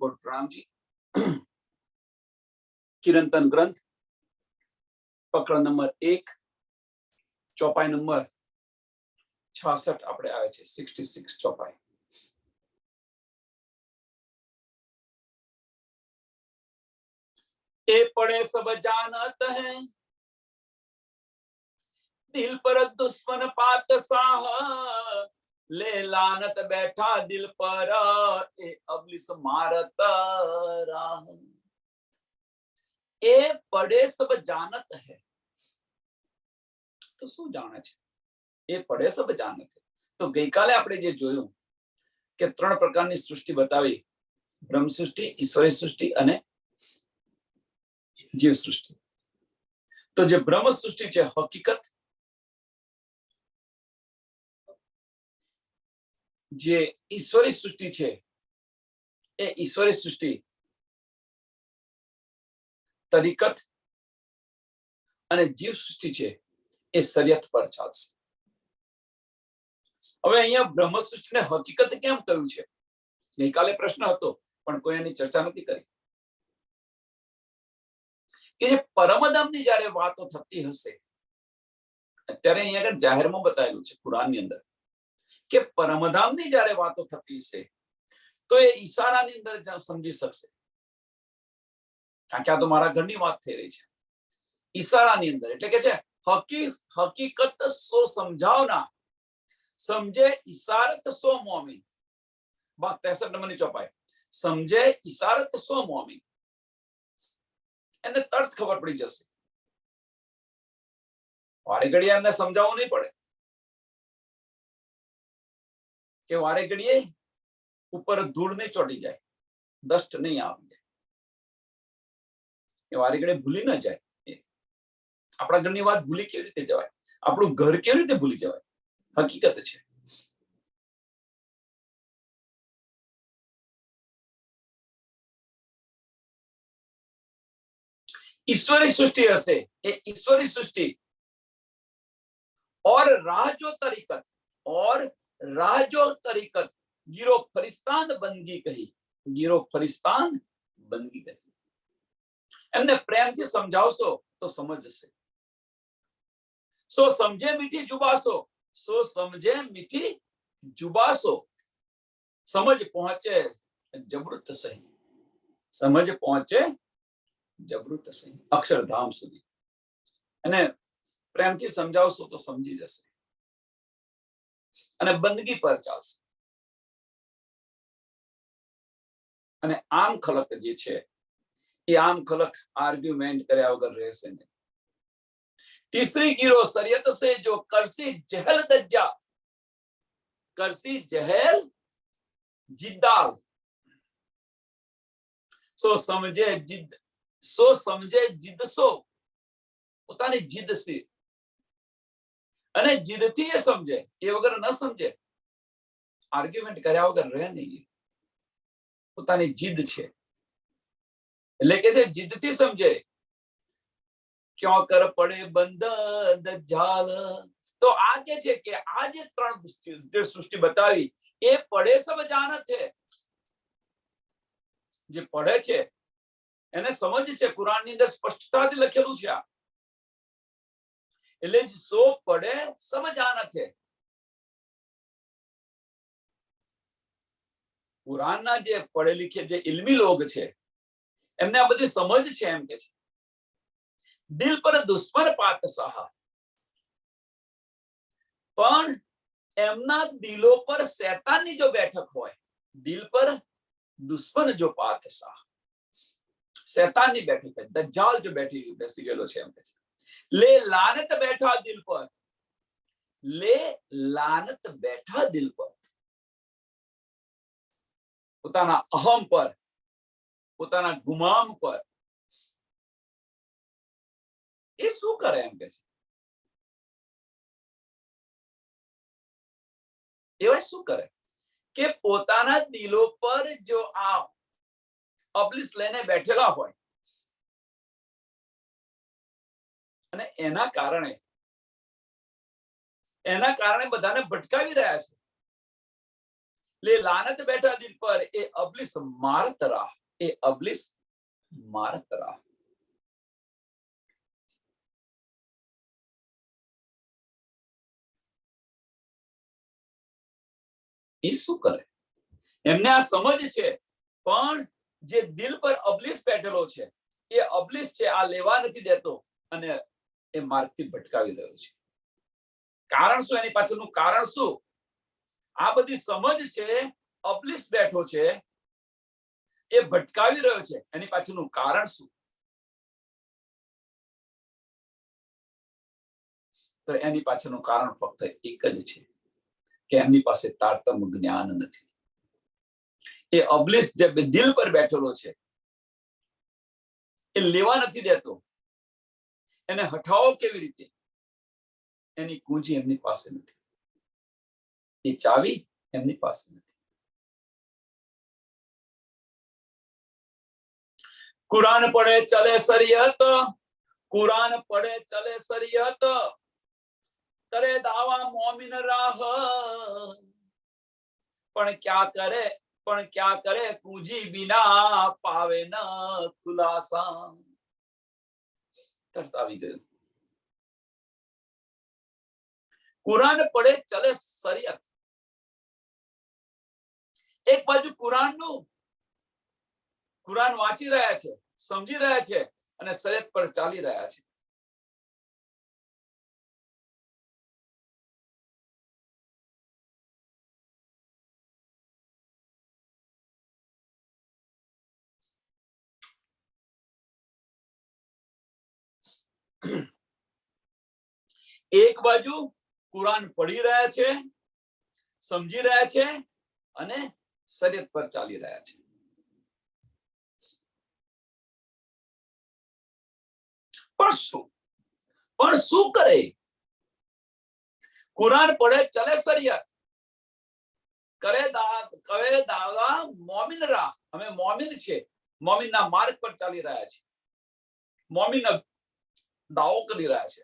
Coat प्रणाम जी। किरंतन ग्रंथ पकड़ नंबर 1 चौपाई नंबर 66 આપણે આવે છે 66 ચોપાઈ। ए पड़े सब जानत है दिल पर दुश्मन पात साह ले लानत बैठा दिल पर ए अबलिस मारत राह। ए पड़े सब जानत है तो શું જાણે છે? એ પડે સબ જાણત છે। તો ગઈકાલે આપણે જે જોયું કે ત્રણ પ્રકારની સૃષ્ટિ બતાવી, બ્રહ્મ સૃષ્ટિ, ઈશ્વરી સૃષ્ટિ અને જીવ સૃષ્ટિ। તો જે બ્રહ્મ સૃષ્ટિ છે હકીકત, જે ઈશ્વરી સૃષ્ટિ છે એ ઈશ્વરી સૃષ્ટિ તરીકત અને જીવ સૃષ્ટિ છે એ શરીયત પર ચાલશે। હવે અહીંયા બ્રહ્મ સૃષ્ટિને હકીકત કેમ કહ્યું છે? ગઈકાલે પ્રશ્ન હતો પણ કોઈ એની ચર્ચા નથી કરી કે જે પરમધામની જ્યારે વાતો થતી હશે, અત્યારે અહીંયા આગળ જાહેરમાં બતાવેલું છે કુરાનની અંદર કે પરમધામની જ્યારે વાતો થતી હશે તો એ ઈશારાની અંદર સમજી શકશે, કારણ કે આ તો મારા ઘરની વાત થઈ રહી છે। ઈશારાની અંદર એટલે કે છે હકીકત સો સમજાવના સમજે ઈશારત સો મોમી। 63 નંબરની ચોપાઈ સમજે ઈશારત સો મોમી, એને તરત ખબર પડી જશે। વારે ઘડીએ એમને સમજાવવું નહીં પડે કે વારે ઘડીએ ઉપર ધૂળ નહીં ચોટી જાય, દસ્ટ નહીં આવી જાય, એ વારે ઘડીએ ભૂલી ન જાય। આપણા ઘરની વાત ભૂલી કેવી રીતે જવાય? આપણું ઘર કેવી રીતે ભૂલી જવાય? હકીકત છે। ईश्वरी सृष्टि हसे ए ईश्वरी सृष्टि और राजो तरीकत गिरो फरिस्तान बंदगी कही, गिरो फरिस्तान बंदगी कही। एमने प्रेम से समझावशो तो समझ जशे। सो समझे मीठी जुबासो, सो समझे मीठी जुबासो, समझ पहुंचे जबरूत सही, समझ पहुंचे जबरूत सही, अक्षरधाम સુધી। અને પ્રેમથી સમજાવશો તો સમજી જશે અને બંદગી પર ચાલશે। અને આમ ખલક જે છે એ આમ ખલક આર્ગ્યુમેન્ટ કર્યા વગર રહેશે નહીં। तीसरी गिरो शरीयत से जो करसी जहल दज्जा, करसी जहल जिद्दाल, सो समझे जिद, सो समझे जिद सो પોતાની જીદ થી, અને જીદથી એ સમજે, એ વગર ન સમજે, આર્ગ્યુમેન્ટ કર્યા વગર રહે નહીં। પોતાની જીદ છે એટલે કે છે જીદથી સમજે। ક્યાં કર પડે બંધ દજ્જાલ, તો આ કે છે કે આ જે ત્રણ સૃષ્ટિ બતાવી એ પડે સબ જાણત છે। જે પડે છે એને સમજ છે, કુરાનની અંદર સ્પષ્ટતાથી લખેલું છે આ, એટલે સો પડે સબ જાણત છે। કુરાનના જે પડે લીખે જે ઇલ્મી લોગ છે એમને આ બધી સમજ છે એમ કે છે। દિલ પર દુશ્મન પાત સાહા, પણ એમના દિલો પર શૈતાનની જો બેઠક હોય, દિલ પર દુશ્મન જો પાત સાહ, શૈતાનની બેઠક है, दज्जाल जो બેસી ગયેલો છે એમ કે છે। ले लानत बैठा दिल पर, ले लानत बैठा दिल पर, પોતાના અહમ પર, પોતાના ગુમામ પર એ શું કરે એમ કે છે? એવા શું કરે કે પોતાના દિલો પર જો આ અબલિસ લઈને બેઠેલા હોય અને એના કારણે બધાને ભટકાવી રહ્યા છે। ले लानत बैठा दिल पर ए अबलिस मारत रहा, ए अबलिस मारत रहा। એ શું કરે? એમને આ સમજ છે, પણ જે દિલ પર અબલિસ બેઠેલો છે, એ અબલિસ છે આ લેવા નથી દેતો અને એ માર્ગથી ભટકાવી રહ્યો છે. કારણ શું? એની પાછળનું કારણ શું? આ બધી સમજ છે, અબલિસ બેઠો છે, એ ભટકાવી રહ્યો છે, એની પાછળનું કારણ શું? તો એની પાછળનું કારણ ફક્ત એક જ છે કે એમની પાસે તારતમ્ય જ્ઞાન નથી. એ અબલિસ જે દિલ પર બેઠેલો છે, એ લેવા નથી દેતો. એને હટાવો કેવી રીતે? એની કુંજી એમની પાસે નથી, એ ચાવી એમની પાસે નથી. કુરાન પડે ચલે શરીયત, કુરાન પડે ચલે શરીયત, કરે દાવા મોમિન રાહ, પણ ક્યા કરે કુંજી બિના પાવે ન ખુલાસા. તરત આવી ગયું. કુરાન પડે ચલે શરીયત. એક બાજુ કુરાન વાંચી રહ્યા છે, સમજી રહ્યા છે અને શરીયત પર ચાલી રહ્યા છે. એક બાજુ કુરાન પઢી રહ્યા છે, સમજી રહ્યા છે અને શરીયત પર ચાલી રહ્યા છે. પણ શું કરે? કુરાન પડે ચલે શરીયત, કરે દાવા મોમિન રાહ. અમે મોમિન છે, મોમિનના માર્ગ પર ચાલી રહ્યા છે, મોમિન દાવો કરી રહ્યા છે.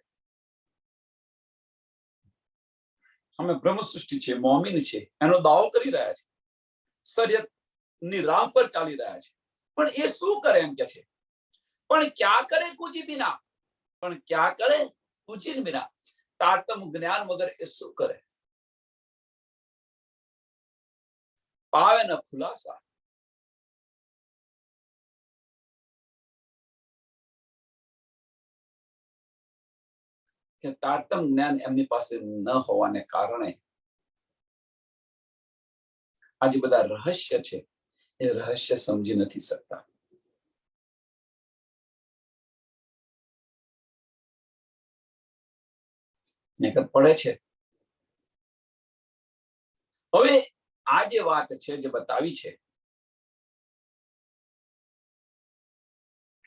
અમે બ્રહ્મ સૃષ્ટિ છે, મોમિન છે, એનો દાવો કરી રહ્યા છે, શરીયત ની રાહ પર ચાલી રહ્યા છે. પણ એ શું કરે એમ કે છે? પણ ક્યાં કરે કુજી બિના, પણ ક્યાં કરે કુજી બિના. તારતમ્ય જ્ઞાન વગર એ શું કરે? પાવે ન ખુલાસા. કે તારતમ્ય જ્ઞાન એમની પાસે ન હોવાને કારણે આજે બધા રહસ્ય છે, એ રહસ્ય સમજી નથી શકતા. પડે છે. હવે આ જે વાત છે, જે બતાવી છે,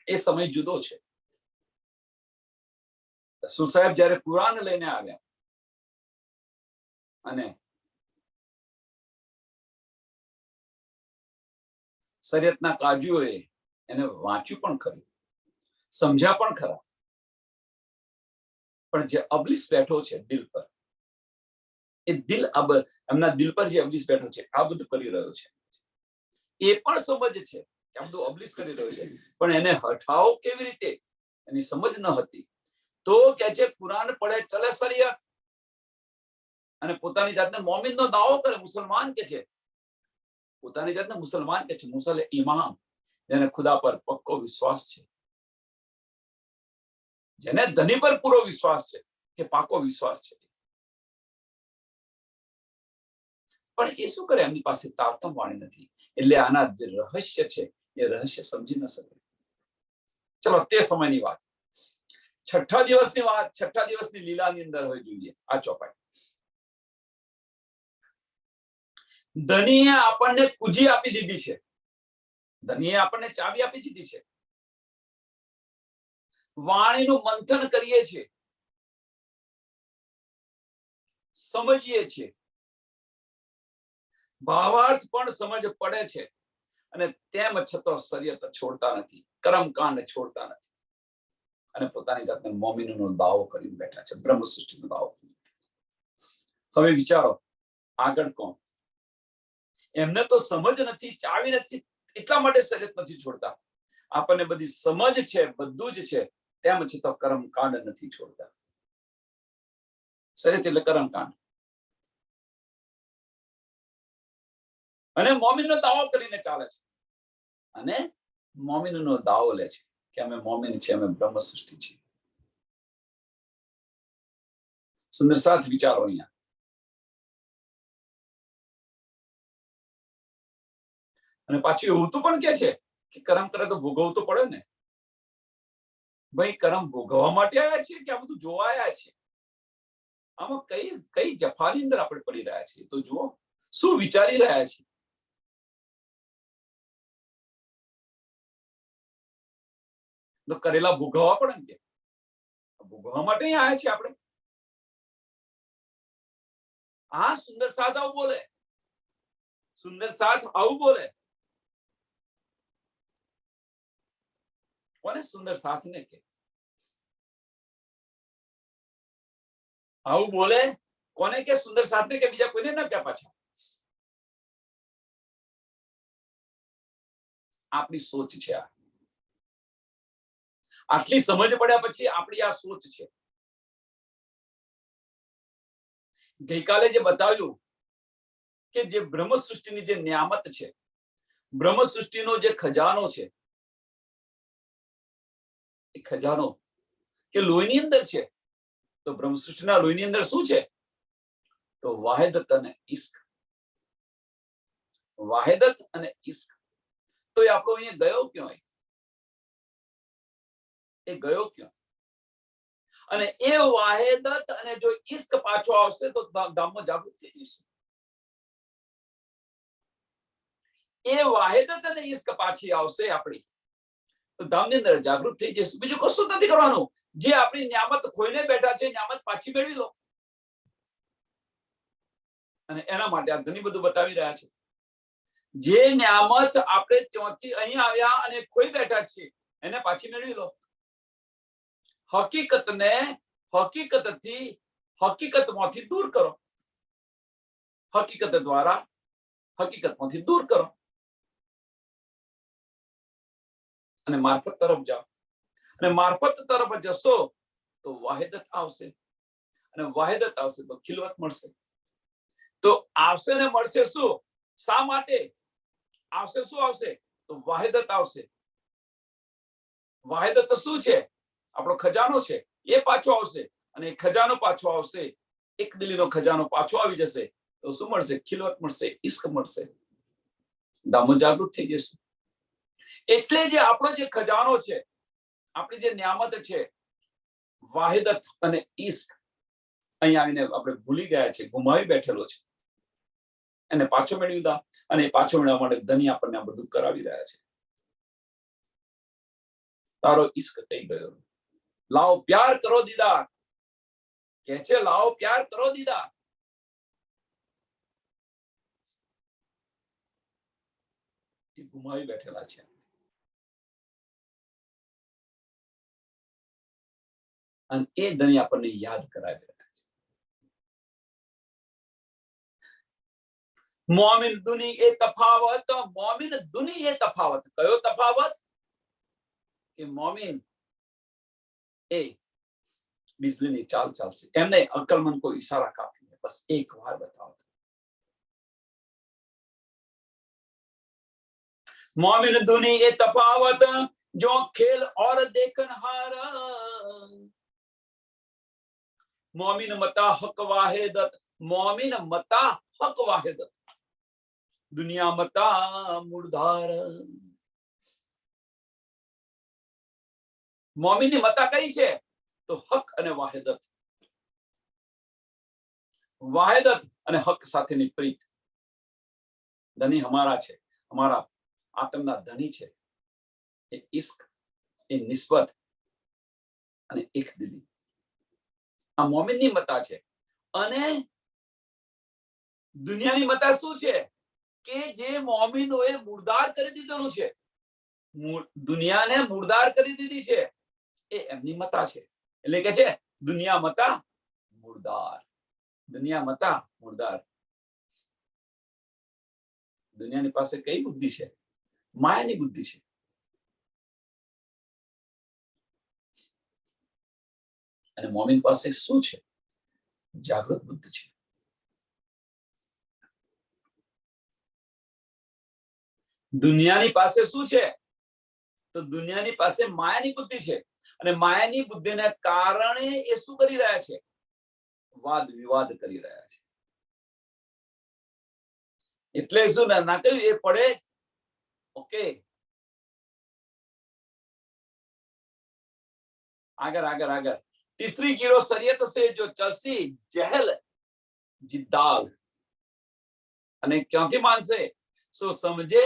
એ સમય જુદો છે. રસૂલ સાહેબ જયારે કુરાન લઈને આવ્યા અને શરીયતના કાજુઓએ એને વાંચ્યું પણ ખરું, સમજ્યા પણ ખરા, પણ જે અબલિસ બેઠો છે દિલ પર, એ એમના દિલ પર જે અબલિસ બેઠો છે, આ બધું કરી રહ્યો છે. એ પણ સમજ છે કે આ બધું અબલિસ કરી રહ્યો છે, પણ એને હટાવો કેવી રીતે? એની સમજ ન હતી. તો કે છે કુરાન પડે ચલે શરીયત અને પોતાની જાતને મોમિનનો દાવો કરે, મુસલમાન કે છે, પોતાની જાતને મુસલમાન કે છે, મુસલ ઇમામ, જેને ખુદા પર પક્કો વિશ્વાસ છે, જેને ધની પર પૂરો વિશ્વાસ છે કે પાકો વિશ્વાસ છે. પણ એ શું કરે? એમની પાસે તારતમ વાણી નથી, એટલે આના જે રહસ્ય છે એ રહસ્ય સમજી ન શકે. ચલો તે સમયની વાત, છઠ્ઠા દિવસની વાત, છઠ્ઠા દિવસની લીલાની અંદર હવે જોઈએ આ ચોપાઈ. ધનીએ આપણને કુજી આપી દીધી છે, ધનીએ આપણને ચાવી આપી દીધી છે. વાણીનું મંથન કરીએ છીએ, સમજીએ છીએ, ભાવાર્થ પણ સમજ પડે છે, અને તેમ છતાં શરીયત છોડતા નથી, કર્મકાંડ છોડતા નથી, અને પોતાની જાતને મોમિનનો દાવો કરીને બેઠા છે, બ્રહ્મ સૃષ્ટિનો દાવો. હવે વિચારો આગળ કોણ? એમને તો સમજ નથી, ચાવી નથી, એટલા માટે શરીર નથી છોડતા. આપણને બધી સમજ છે, બધું જ છે, તેમ છતાં કર્મકાંડ નથી છોડતા. શરીર એટલે કર્મકાંડ. અને મોમીનનો દાવો કરીને ચાલે છે, અને મોમીનનો દાવો લે છે કે અમે મોમીન છે, અમે બ્રહ્મ સૃષ્ટિ છીએ. સુંદર સાથ વિચારો અહીંયા. અને પાછું એવું તો પણ કે છે કે કર્મ કરે તો ભોગવવું તો પડે ને. ભાઈ, કર્મ ભોગવવા માટે આવ્યા છીએ કે આ બધું જોવા આવ્યા છે? આમાં કઈ કઈ જફાની અંદર આપણે પડી રહ્યા છીએ તો જુઓ. શું વિચારી રહ્યા છીએ? તો કરેલા ભોગવવા પડે ને, ભોગવવા માટે આવ્યા છીએ આપણે. હા, સુંદર સાથ આવું બોલે, સુંદર સાથ આવું બોલે. કોને સુંદર સાથ ને કે આવું બોલે? કોને કે સુંદર સાથ ને કે બીજા કોઈને ના કે? પાછા આપણી સોચ છે આ. આટલી સમજ પડ્યા પછી આપણી આ સોચ છે. ગઈકાલે જે બતાવ્યું કે જે બ્રહ્મ સૃષ્ટિની જે નિયામત છે, બ્રહ્મ સૃષ્ટિનો જે ખજાનો છે, એ ખજાનો કે લોહીની અંદર છે. તો બ્રહ્મ સૃષ્ટિના લોહીની અંદર શું છે? તો વાહિદત અને ઇશ્ક. વાહિદત અને ઇશ્ક. તો એ આપણો અહીંયા ગયો ક્યાં? એ ગયો ક્યાં? અને એ વાહિદત અને જો ઇશ્ક પાછો આવશે તો ધામમાં જાગૃત થઈ જઈશું. એ વાહિદત અને ઇશ્ક પાછી આવશે આપણી તો ધામની અંદર જાગૃત થઈ જઈશું. બીજું કશું નથી કરવાનું. જે આપણી નિયામત ખોઈને બેઠા છે, નિયામત પાછી મેળવી લો. અને એના માટે આ ઘણી બધું બતાવી રહ્યા છે. જે નિયામત આપણે ત્યાંથી અહીં આવ્યા અને ખોઈ બેઠા છીએ, એને પાછી મેળવી લો. હકીકતને હકીકતથી હકીકતમાંથી દૂર કરો. હકીકત દ્વારા હકીકતમાંથી દૂર કરો અને મારફત તરફ જાઓ. અને મારફત તરફ જશો તો વાહિદત આવશે, અને વાહિદત આવશે તો ખિલવત મળશે. તો આવશે ને મળશે શું? શા માટે આવશે? શું આવશે? તો વાહિદત આવશે. વાહિદત શું છે? આપણો ખજાનો છે, એ પાછો આવશે. અને ખજાનો પાછો આવશે, એક દિલીનો ખજાનો પાછો આવી જશે તો શું મળશે? ખિલવત મળશે, ઇશ્ક મળશે. દામો જાગૃત થઈ જશે. એટલે જે આપણો જે ખજાનો છે, આપણી જે નિયામત છે, વાહિદત અને ઇશ્ક, અહીં આવીને આપણે ભૂલી ગયા છે, ગુમાવી બેઠેલો છે. એને પાછો મેળવી દા. અને પાછો મેળવવા માટે ધની આપણને આ બધું કરાવી રહ્યા છે. તારો ઇશ્ક થઈ ગયો. લાવો પ્યાર કરો દીદાર, કે છે લાવો પ્યાર કરો દીદાર. એ ગુમાવી બેઠેલા છે. અને એ ધની આપણને યાદ કરાવી રહ્યા છે. મોમિન દુની એ તફાવત, મોમિન દુની એ તફાવત. કયો તફાવત? કે મોમિન એ બિજલીની ચાલ ચાલશે. એમને અકલમંદ કોઈ ઈશારા કાપીને બસ એક વાર બતાવો. મોમિન દુની એ તફાવત, જો ખેલ और देखनहार. मोमिन मता हक वाहिदत, मोमिन मता हक वाहिदत, दुनिया मता मुर्दार. મોમીની મતા કઈ છે? તો હક અને વાહિદત. વાહિદત અને હક સાથેની પ્રીત. ધની હમારા છે, હમારા આત્મના ધની છે. એ ઇશ્ક, એ નિસ્બત અને એક દિલી. આ મોમિનની મતા છે. અને દુનિયાની મતા શું છે? કે જે મોમિનોએ મુર્દાર કરી દીધેલું છે, દુનિયાને મુર્દાર કરી દીધી છે, એ એમની મતા છે. એટલે કે છે દુનિયા મતા મુર્દાર. દુનિયા મતા મુર્દાર. દુનિયાની પાસે કઈ બુદ્ધિ છે? માયાની બુદ્ધિ છે. અને મોમિન પાસે શું છે? જાગૃત બુદ્ધિ છે. દુનિયાની પાસે શું છે? તો દુનિયાની પાસે માયાની બુદ્ધિ છે. અને માયાની બુદ્ધિને કારણે એ શું કરી રહ્યા છે? વાદ વિવાદ કરી રહ્યા છે. એટલે શું ના કહ્યું એ પડે. ઓકે, આગળ આગળ આગળ. तीसरी गिरो शरीयत से जो चलसी जहल जिद्दाल અને ક્યાંથી માનશે? સો સમજે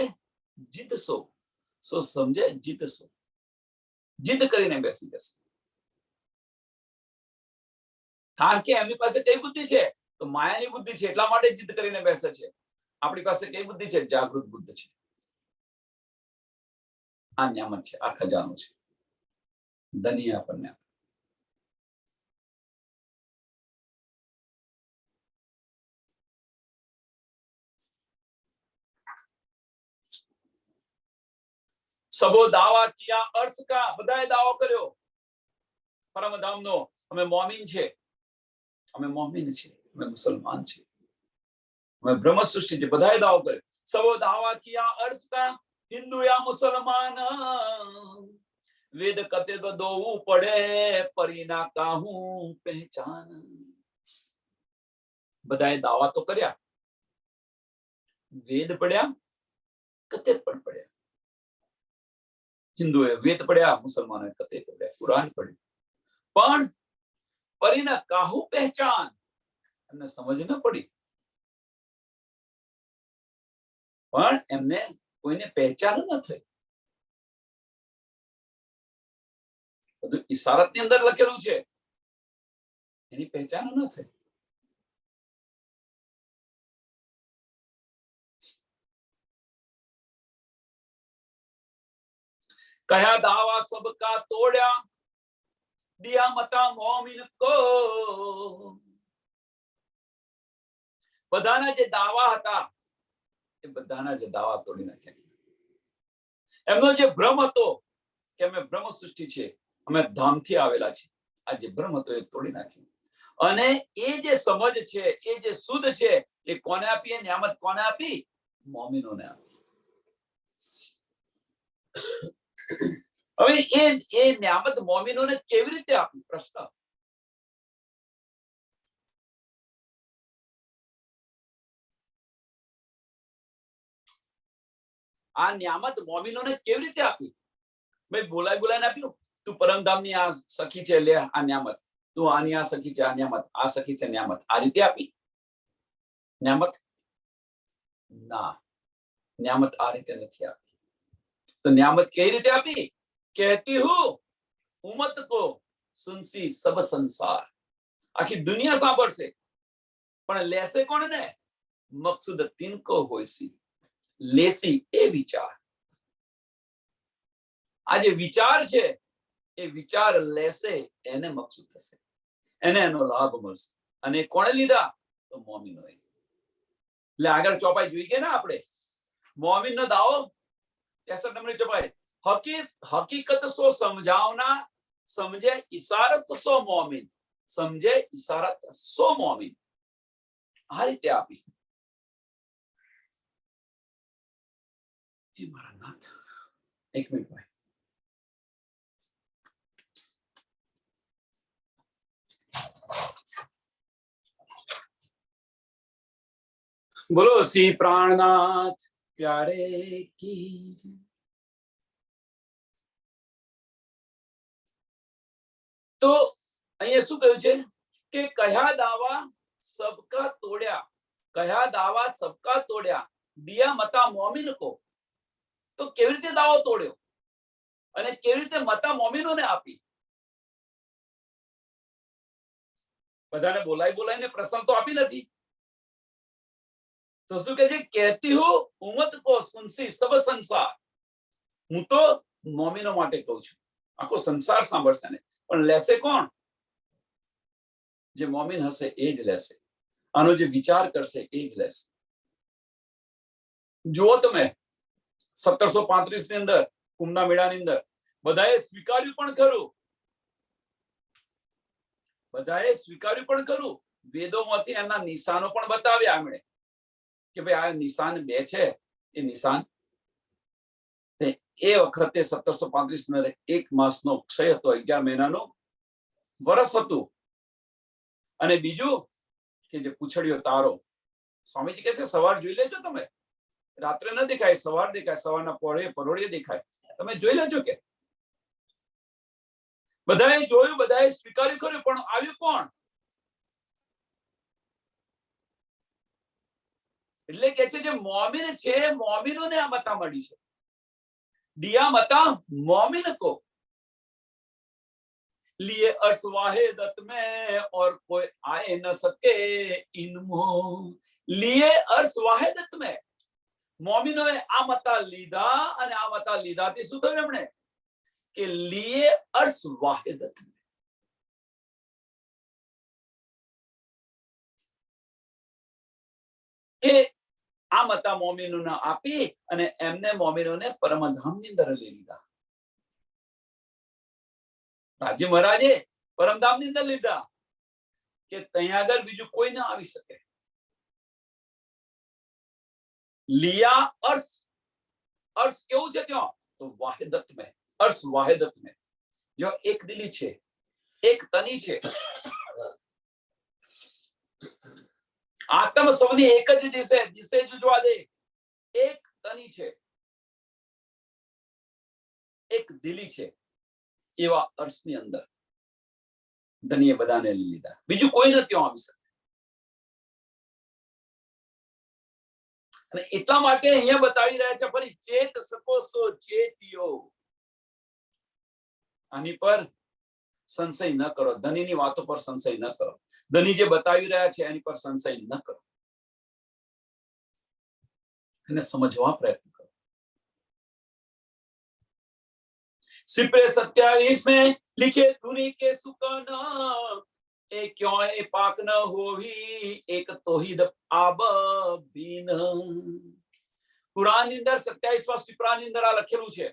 જીદ સો સમજે જીદ જીદ કરીને બેસી જશે. કારણ કે એમની પાસે કઈ બુદ્ધિ છે? તો માયાની બુદ્ધિ છે, એટલા માટે જીદ કરીને બેસે છે. આપણી પાસે કઈ બુદ્ધિ છે? જાગૃત બુદ્ધિ છે. આ નિયામત છે, આ ખજાનો છે. ધન્ય આપણને. सबो दावा किया अर्श का, बधाए दावा કર્યો પરમધામનો. અમે મોમિન છે, અમે મોમિન છે, અમે મુસલમાન છે, અમે બ્રહ્મ સૃષ્ટિ છે. બધાએ દાવો કર્યો. सबो दावा किया अर्श का, हिंदू या मुसलमान. वेद कते तो दो पड़े, परिना काहू पहचान. બધાએ દાવા તો કર્યા, વેદ પડ્યા, કતે પણ પડ્યા. हिंदुए वेद पढ़या, मुसलमानों कते पढ़या, कुरान पढ़ी. पण परिना काहू पहचान, एमने समझ न पड़ी. पण एमने कोईने पहचान न થઈ. બધું ઈશારતની અંદર લખેલું છે, એની પહેચાન ન થઈ. कया दावा सबका तोड़ा, दिया मता मोमिन को. બધાના જે દાવા હતા એ બધાના જે દાવા તોડી નાખ્યા. એમનો જે ભ્રમ હતો કે અમે બ્રહ્મ સૃષ્ટિ છે, અમે ધામથી આવેલા છે, આ જે ભ્રમ હતો એ તોડી નાખ્યો. અને એ જે સમજ છે, એ જે શુદ્ધ છે, એ કોને આપી? એ નિયામત કોને આપી? મોમિનોને આપી. હવે એ નિયામત મોમિનોને કેવી રીતે આપી? પ્રશ્ન. આ નિયામત મોમિનોને કેવી રીતે આપી? ભાઈ બોલાઈને આપ્યું, તું પરમધામની આ સખી છે, લે આ નિયામત. તું આની આ સખી છે, આ નિયામત. આ સખી છે, નિયામત. આ રીતે આપી નિયામત? ના, નિયામત આ રીતે નથી આપી. તો નિયામત કેવી રીતે આપી? कहती हूं उम्मत को सुनसी सब संसार. आखी दुनिया સાંભળશે, પણ લેશે કોણ ને? મકસૂદ તિનકો હોયસી, લેસી એ વિચાર. આ જે વિચાર છે, એ વિચાર લેશે, એને મકસૂદ થશે, એને એનો લાભ મળશે. અને કોણે લીધા? તો મોમિનોએ. એટલે આગળ ચોપાઈ જોઈ ગયા ને આપણે. મોમિનનો દાવો 63 નંબરની ચોપાઈ. हकीकत सो समझावना, समझे इशारत सो मोमिन, समझे इशारत सो मोमिन. आ रीते आपी. हे मारा नाथ, एक मिनट भाई. बोलो श्री प्राणनाथ प्यारे की. तो અહીંયા શું કહ્યું છે કે કયા દાવા સબકા તોડ્યા, કયા દાવા સબકા તોડ્યા, દિયા મતા મોમિન કો. તો કેવી રીતે દાવો તોડ્યો અને કેવી રીતે મતા મોમિનોને આપી? બધાને બોલાઈને પ્રશ્ન તો આપી નથી. તો શું કહે છે? કહેતી હું ઉમ્મત કો સુનસી સબ સંસાર. હું તો મોમિનો માટે કહું છું, આખો સંસાર સાંભળશે ને. પણ લેશે કોણ? જે મોમિન હશે એ જ લેશે. આનો જે વિચાર કરશે એ જ લેશે. જુઓ તમે 1735 ની અંદર કુંભના મેળાની અંદર બધાએ સ્વીકાર્યું પણ ખરું, બધાએ સ્વીકાર્યું પણ ખરું, વેદોમાંથી એના નિશાનો પણ બતાવ્યા એમણે કે ભાઈ આ નિશાન બે છે. એ નિશાન એ વખતે 1735 એક માસનો ક્ષય હતો, 11 મહિનાનું વર્ષ હતું. અને બીજું કે જે પૂછડ્યો તારો, સ્વામીજી કહે છે સવાર જોઈ લેજો તમે, રાત્રે ન દેખાય, સવાર દેખાય, સવારના પરોળે દેખાય, તમે જોઈ લેજો. કે બધાએ જોયું, બધાએ સ્વીકાર્યું કર્યું, પણ આવ્યું કોણ? એટલે કે છે જે મોમિન છે, મોમિનોને આ મતા મળી છે. દિયા મતા मोमिन को लिए अर्श वाहिदत में और कोई आए न सके इनमो. लिए अर्श वाहिदत में મોમિનોએ આ મતા લીધા, અને આ મતા લીધાથી શું થયું એમણે? કે लिए अर्श वाहिदत में, કે આ મતા મોમિનોને આપી અને એમને મોમિનોને પરમધામની અંદર લઈ લીધા. રાજી મહારાજે પરમધામની અંદર લીધા કે ત્યાં આગળ બીજું કોઈ ના આવી શકે. लिया अर्श, अर्श કેવું છે ત્યાં? તો વાહિદત में, अर्श वाहिदत में, जो एक दिली છે, એક તની છે. આત્મ સૌની એક જ દિશે જુજવા દે, એક તની છે, એક દિલી છે. એવા અર્શની અંદર ધનીએ બધાને લઈ લીધા, બીજું કોઈ નથી આવી શકે. અને એટલા માટે અહીંયા બતાવી રહ્યા છે ફરી, ચેત સકો સો ચેતિયો. આની પર સંશય ન કરો, ધનીની વાતો પર સંશય ન કરો, ધની જે બતાવી રહ્યા છે એની પર સંશય ન કરો, એને સમજવા પ્રયત્ન કરો. सिपरे 27 में लिखे धुनी के सुकना ए क्यों ए पाक न होवी एक तोहिद आब बीन. કુરાનની અંદર 27મા સિપરાની અંદર આ લખેલું છે,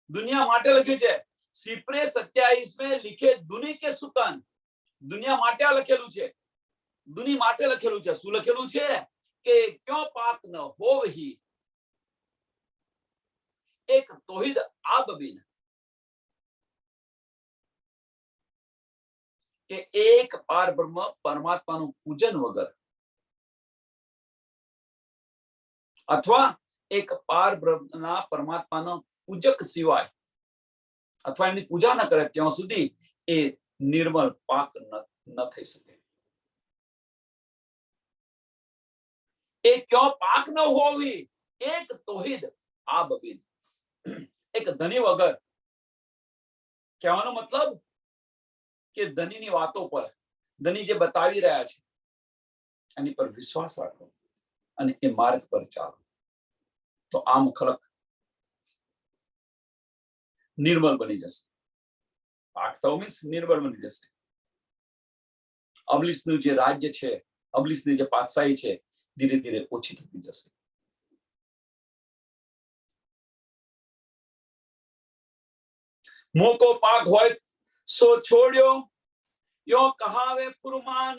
દુનિયા માટે લખ્યું છે. સિપરે 27 में लिखे धुनी के सुकन, દુનિયા માટે આ લખેલું છે, દુની માટે લખેલું છે. શું લખેલું છે? કે ક્યો પાક ન હોવી એક તોહિદ આબ બીન, કે એક પાર બ્રહ્મ પરમાત્માનું પૂજન વગર, અથવા એક પાર બ્રહ્મના પરમાત્માનો પૂજક સિવાય, અથવા એની પૂજા ન કરે ત્યાં સુધી એ નિર્મળ પાક ન થઈ શકે. એ ક્યાં પાક ન હોવી એક તોહિદ આબ બીન, એક ધની વગર. કહેવાનો મતલબ કે ધનીની વાતો પર, ધની જે બતાવી રહ્યા છે એની પર વિશ્વાસ રાખો અને એ માર્ગ પર ચાલો, તો આમ ખલક નિર્મળ બની જશે. પાક તો મીન્સ નિર્મળ બની જશે. અબલીસનું જે રાજ્ય છે, અબલીસની જે પાતશાહી છે, ધીરે ધીરે ઓછી થતી જશે. મોકો પાક હોય સો છોડ્યો યો કહાવે ફુરમાન,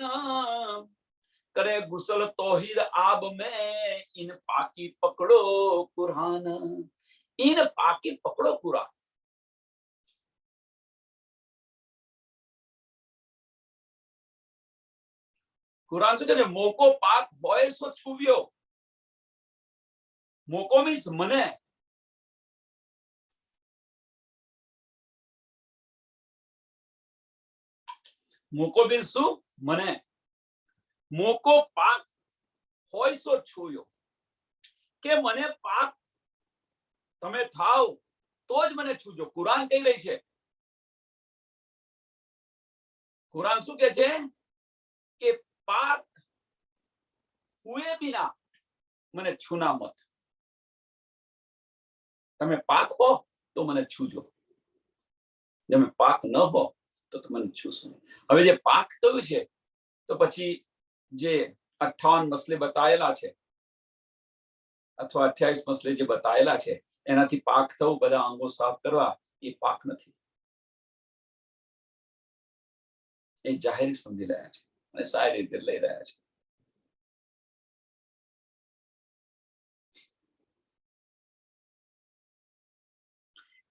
કરે ગુસલ તોહિદ આબ में इन पाकी पकड़ो कुरान. इन पाकी पकड़ो कुरान. કુરાન શું કહે છે? મોકો પાક હોય સો છુવ્યો. મોકો મીન્સ મને, મોકો મીન્સ શું? મને. મોકો પાક હોય સો છુવ્યો, કે મને પાક તમે થાવ તો જ મને છૂજો. કુરાન કહી રહી છે, કુરાન શું કે છે? કે પાક હુએ બિના મને છૂના મત. તમે પાક હો તો મને છૂજો, તમે પાક ન હો તો તમે છૂશો નહીં. હવે જે પાક કયું છે, તો પછી જે 58 મસલે બતાવેલા છે અથવા 28 મસલે જે બતાયેલા છે એનાથી પાક થવું, બધા અંગો સાફ કરવા, એ પાક નથી. એ જાહેર સમજી રહ્યા છે અને સારી રીતે લઈ રહ્યા છે.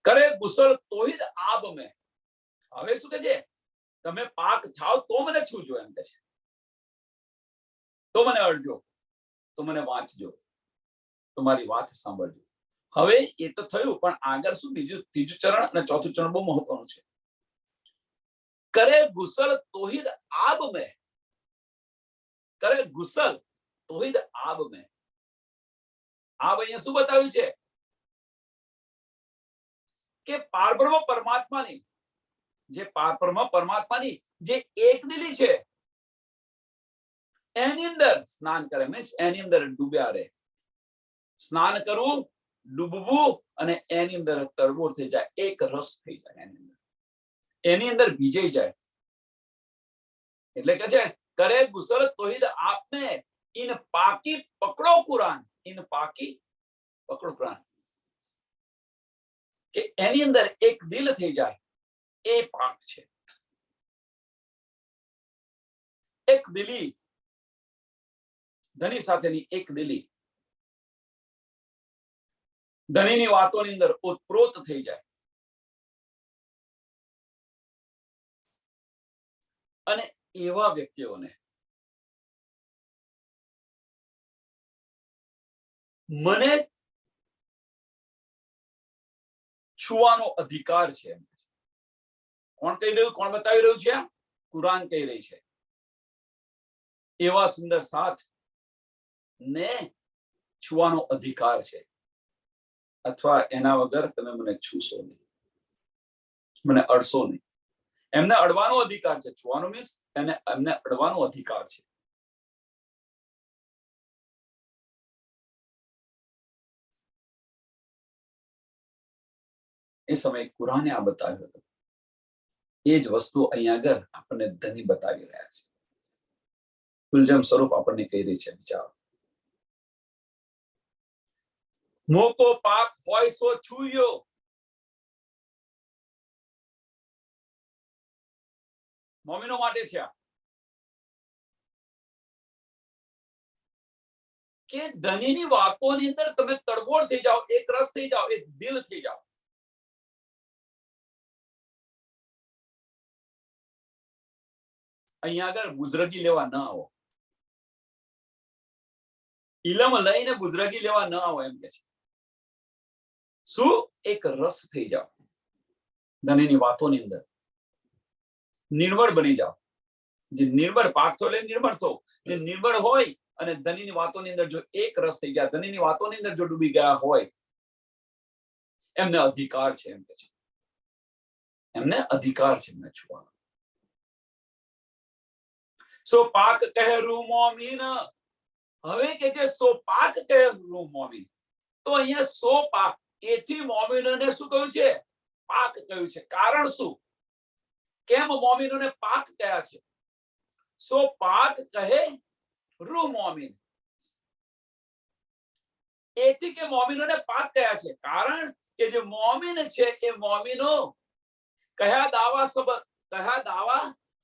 કરે ગુસલ તોહિદ આબ મેં. હવે શું કે છે, તમે પાક થાવ તો મને છૂજો, એમ કે છે. તો મને અડજો, તો મને વાંચજો, તમારી વાત સાંભળજો. હવે એ તો થયું, પણ આગળ શું બીજું, ત્રીજું ચરણ અને ચોથું ચરણ બહુ મહત્વનું છે. કરે ગુસલ તોહિદ આબ મેં. કરે ગુસલ તોહિદ આબ મેં. આબ અહીંયા શું બતાવ્યું છે કે પારબ્રહ્મ પરમાત્માની, જે પારબ્રહ્મ પરમાત્માની જે એક દિલી છે, એની અંદર સ્નાન કરે, મીન્સ એની અંદર ડૂબ્યા રહે. સ્નાન કરવું, ડૂબવું અને એની અંદર તરબોળ થઈ જાય, એક રસ થઈ જાય, એની અંદર ભીજાઈ જાય. એટલે કે છે કરે ગુસલ તોહિદ આપને ઇન પાકી પકડો કુરાન. ઇન પાકી પકડો કુરાન, કે એની અંદર એક દિલ થઈ જાય, એ પાક છે. એક દિલી, ધની સાથેની એક દિલી, ધનીની વાતોની અંદર ઓતપ્રોત થઈ જાય અને એવા વ્યક્તિઓને મને છુવાનો અધિકાર છે. કોણ કહી રહ્યું, કોણ બતાવી રહ્યું છે? કુરાન કહી રહી છે. એવા સુંદર સાથ ને છુવાનો અધિકાર છે, અથવા એના વગર તમે મને છૂશો નહીં, મને અડશો નહીં. એમને અડવાનો અધિકાર છે. છુવાનો મીન્સ એમને અડવાનો અધિકાર છે. એ સમયે કુરાને આ બતાવ્યું હતું. એ જ વસ્તુ અહીંયા આગળ આપણને ધની બતાવી રહ્યા છે. કુલજમ સ્વરૂપ આપણને કહી રહી છે, વિચારો. મોકો પાક હોય સો છુયો. મોમીનો માટે છે કે ધનીની વાતોની અંદર તમે તરબોળ થઈ જાઓ, એક રસ થઈ જાઓ, એક દિલ થઈ જાઓ. અહીંયા આગળ બુઝરગી લેવા ન આવો. ઇલમ લઈને બુઝરગી લેવા ન આવો, એમ કે છે. શું? એક રસ થઈ જાઓ ધનીની વાતોની અંદર, નિર્બળ બની જાઓ. જે નિર્બળ પાક તો લે નિર્બળ થો, જે નિર્બળ હોય અને ધનીની વાતોની અંદર જો એક રસ થઈ ગયા, ધનીની વાતોની અંદર જો ડૂબી ગયા હોય, એમને અધિકાર છે, એમ કે છે. એમને અધિકાર છે એમને છુવાનો. સો પાક કહેરું મોમીન. હવે કે છે સો પાક કહેરું મોમીન. તો અહીંયા સો પાક, એથી મોમીનોને શું કહ્યું છે? પાક કહ્યું છે. કારણ શું? કેમ મોમીનોને પાક કયા છે? સો પાક કહે રૂ મોમીન. એથી કે મોમીનોને પાક કયા છે? કારણ કે જે મોમીન છે એ મોમીનો કયા દાવા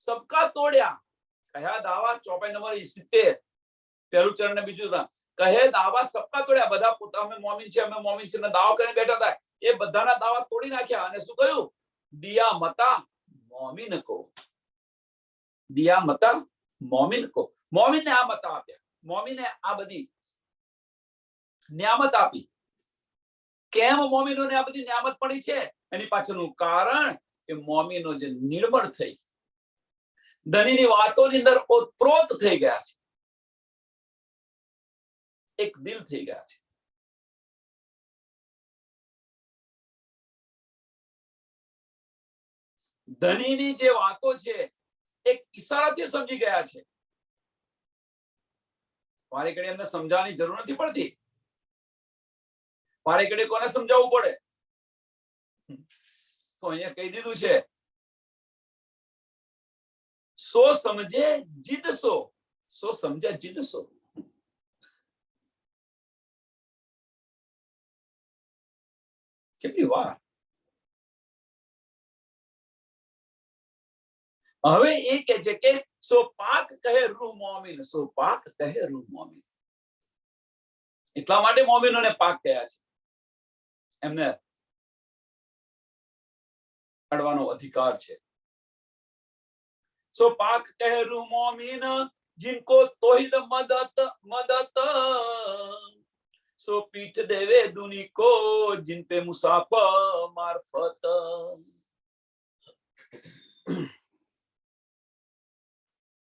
સબકા તોડ્યા. કયા દાવા? ચોપાઈ નંબર 70, પહેલું ચરણ ને બીજું ચરણ. કહે દાવા સબકા તોડ્યા. બધા પોતા અમે મોમીન છે, અમે મોમીન છે દાવો કરીને બેઠા હતા. એ બધાના દાવા તોડી નાખ્યા અને શું કહ્યું? દિયા મતા મોમીન કો. દિયા મતા મોમીન કો. મોમીનને આ મતા આપ્યા, મોમીને આ બધી નિયામત આપી. કેમ મોમીનોને આ બધી નિયામત પડી છે? એની પાછળનું કારણ કે મોમીનો જે નિર્બળ થઈ, ધનીની વાતોની અંદર ઓતપ્રોત થઈ ગયા છે, એક દિલ થઈ ગયા છે. ધનીની જે વાતો છે એક ઈશારાથી સમજી ગયા છે. વારે ઘડી એમને સમજાવવાની જરૂર નથી પડતી. વારે ઘડી કોને સમજાવવું પડે? તો અહીંયા કહી દીધું છે, સો સમજે જીદ સો. સો સમજે જીદ સો. કેટલી વાર. હવે એ કહે છે કે સો પાક કહે રૂહ મોમિન, સો પાક કહે રૂહ મોમિન. એટલા માટે મોમિનોને પાક કહ્યા છે. એમને અડવાનો અધિકાર છે. सो पाक कह रूह मोमिन जिनको तोहिद मदद मदद, सो पीठ देवे दुनी को जिन पे मुसाफा मार्फत.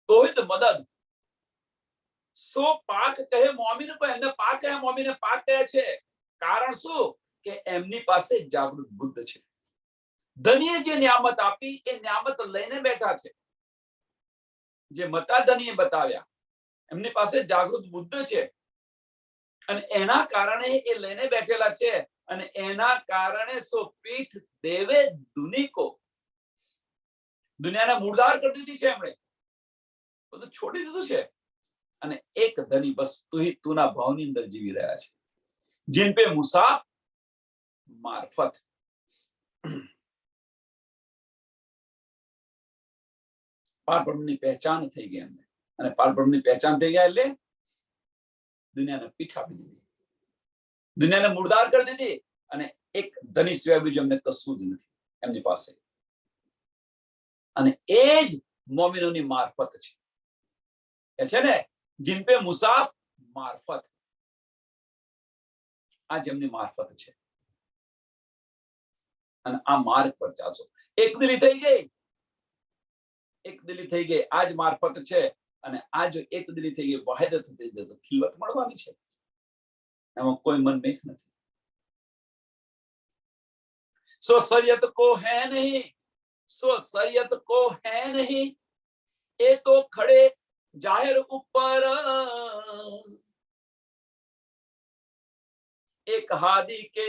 तोहिद मदद सो पाक કહે મોમિન કો, એમને પાક કહે, મોમિને પાક કહે છે. કારણ શું? કે એમની પાસે જાગૃત બુદ્ધ છે. ધનીએ જે નિયામત આપી એ નિયામત લઈને બેઠા છે. જે મતાધનીએ બતાવ્યા એમની પાસે જાગૃત બુદ્ધ છે અને એના કારણે એ લઈને બેઠેલા છે. અને એના કારણે સો પીઠ દેવે દુનિકો, દુનિયાને મૂળધાર કરી દીધી છે. એમણે બધું છોડી દીધું છે અને એક ધની બસ તુના ભાવની અંદર જીવી રહ્યા છે. जिन पे मुसा मार्फत. પારબ્રહ્મની પહેચાન થઈ ગઈ એમને, અને પારબ્રહ્મની પહેચાન થઈ ગયા એટલે દુનિયાને પીઠ આપી દીધી, દુનિયાને મૂળધાર કરી દીધી. અને એક ધની સિવાય બીજું એમને કશું જ નથી એમની પાસે. અને એ જ મોમિનોની મારફત છે. એ છે ને जिन पे मुसा मार्फत, आज એમની મારફત છે. અને આ માર્ગ પર ચાલશો. એક દિલી થઈ ગઈ, એક દિલી થઈ ગઈ, આજ મારફત છે. અને આ જો એક દિલી થઈ ગઈ, વાહિદત થઈ ગઈ, તો ખિલવત મળવાની છે. એમાં કોઈ મન મેખ નથી. सो शरीयत को है नहीं, सो शरीयत को है नहीं, ये तो खड़े जाहिर ऊपर, एक हादी के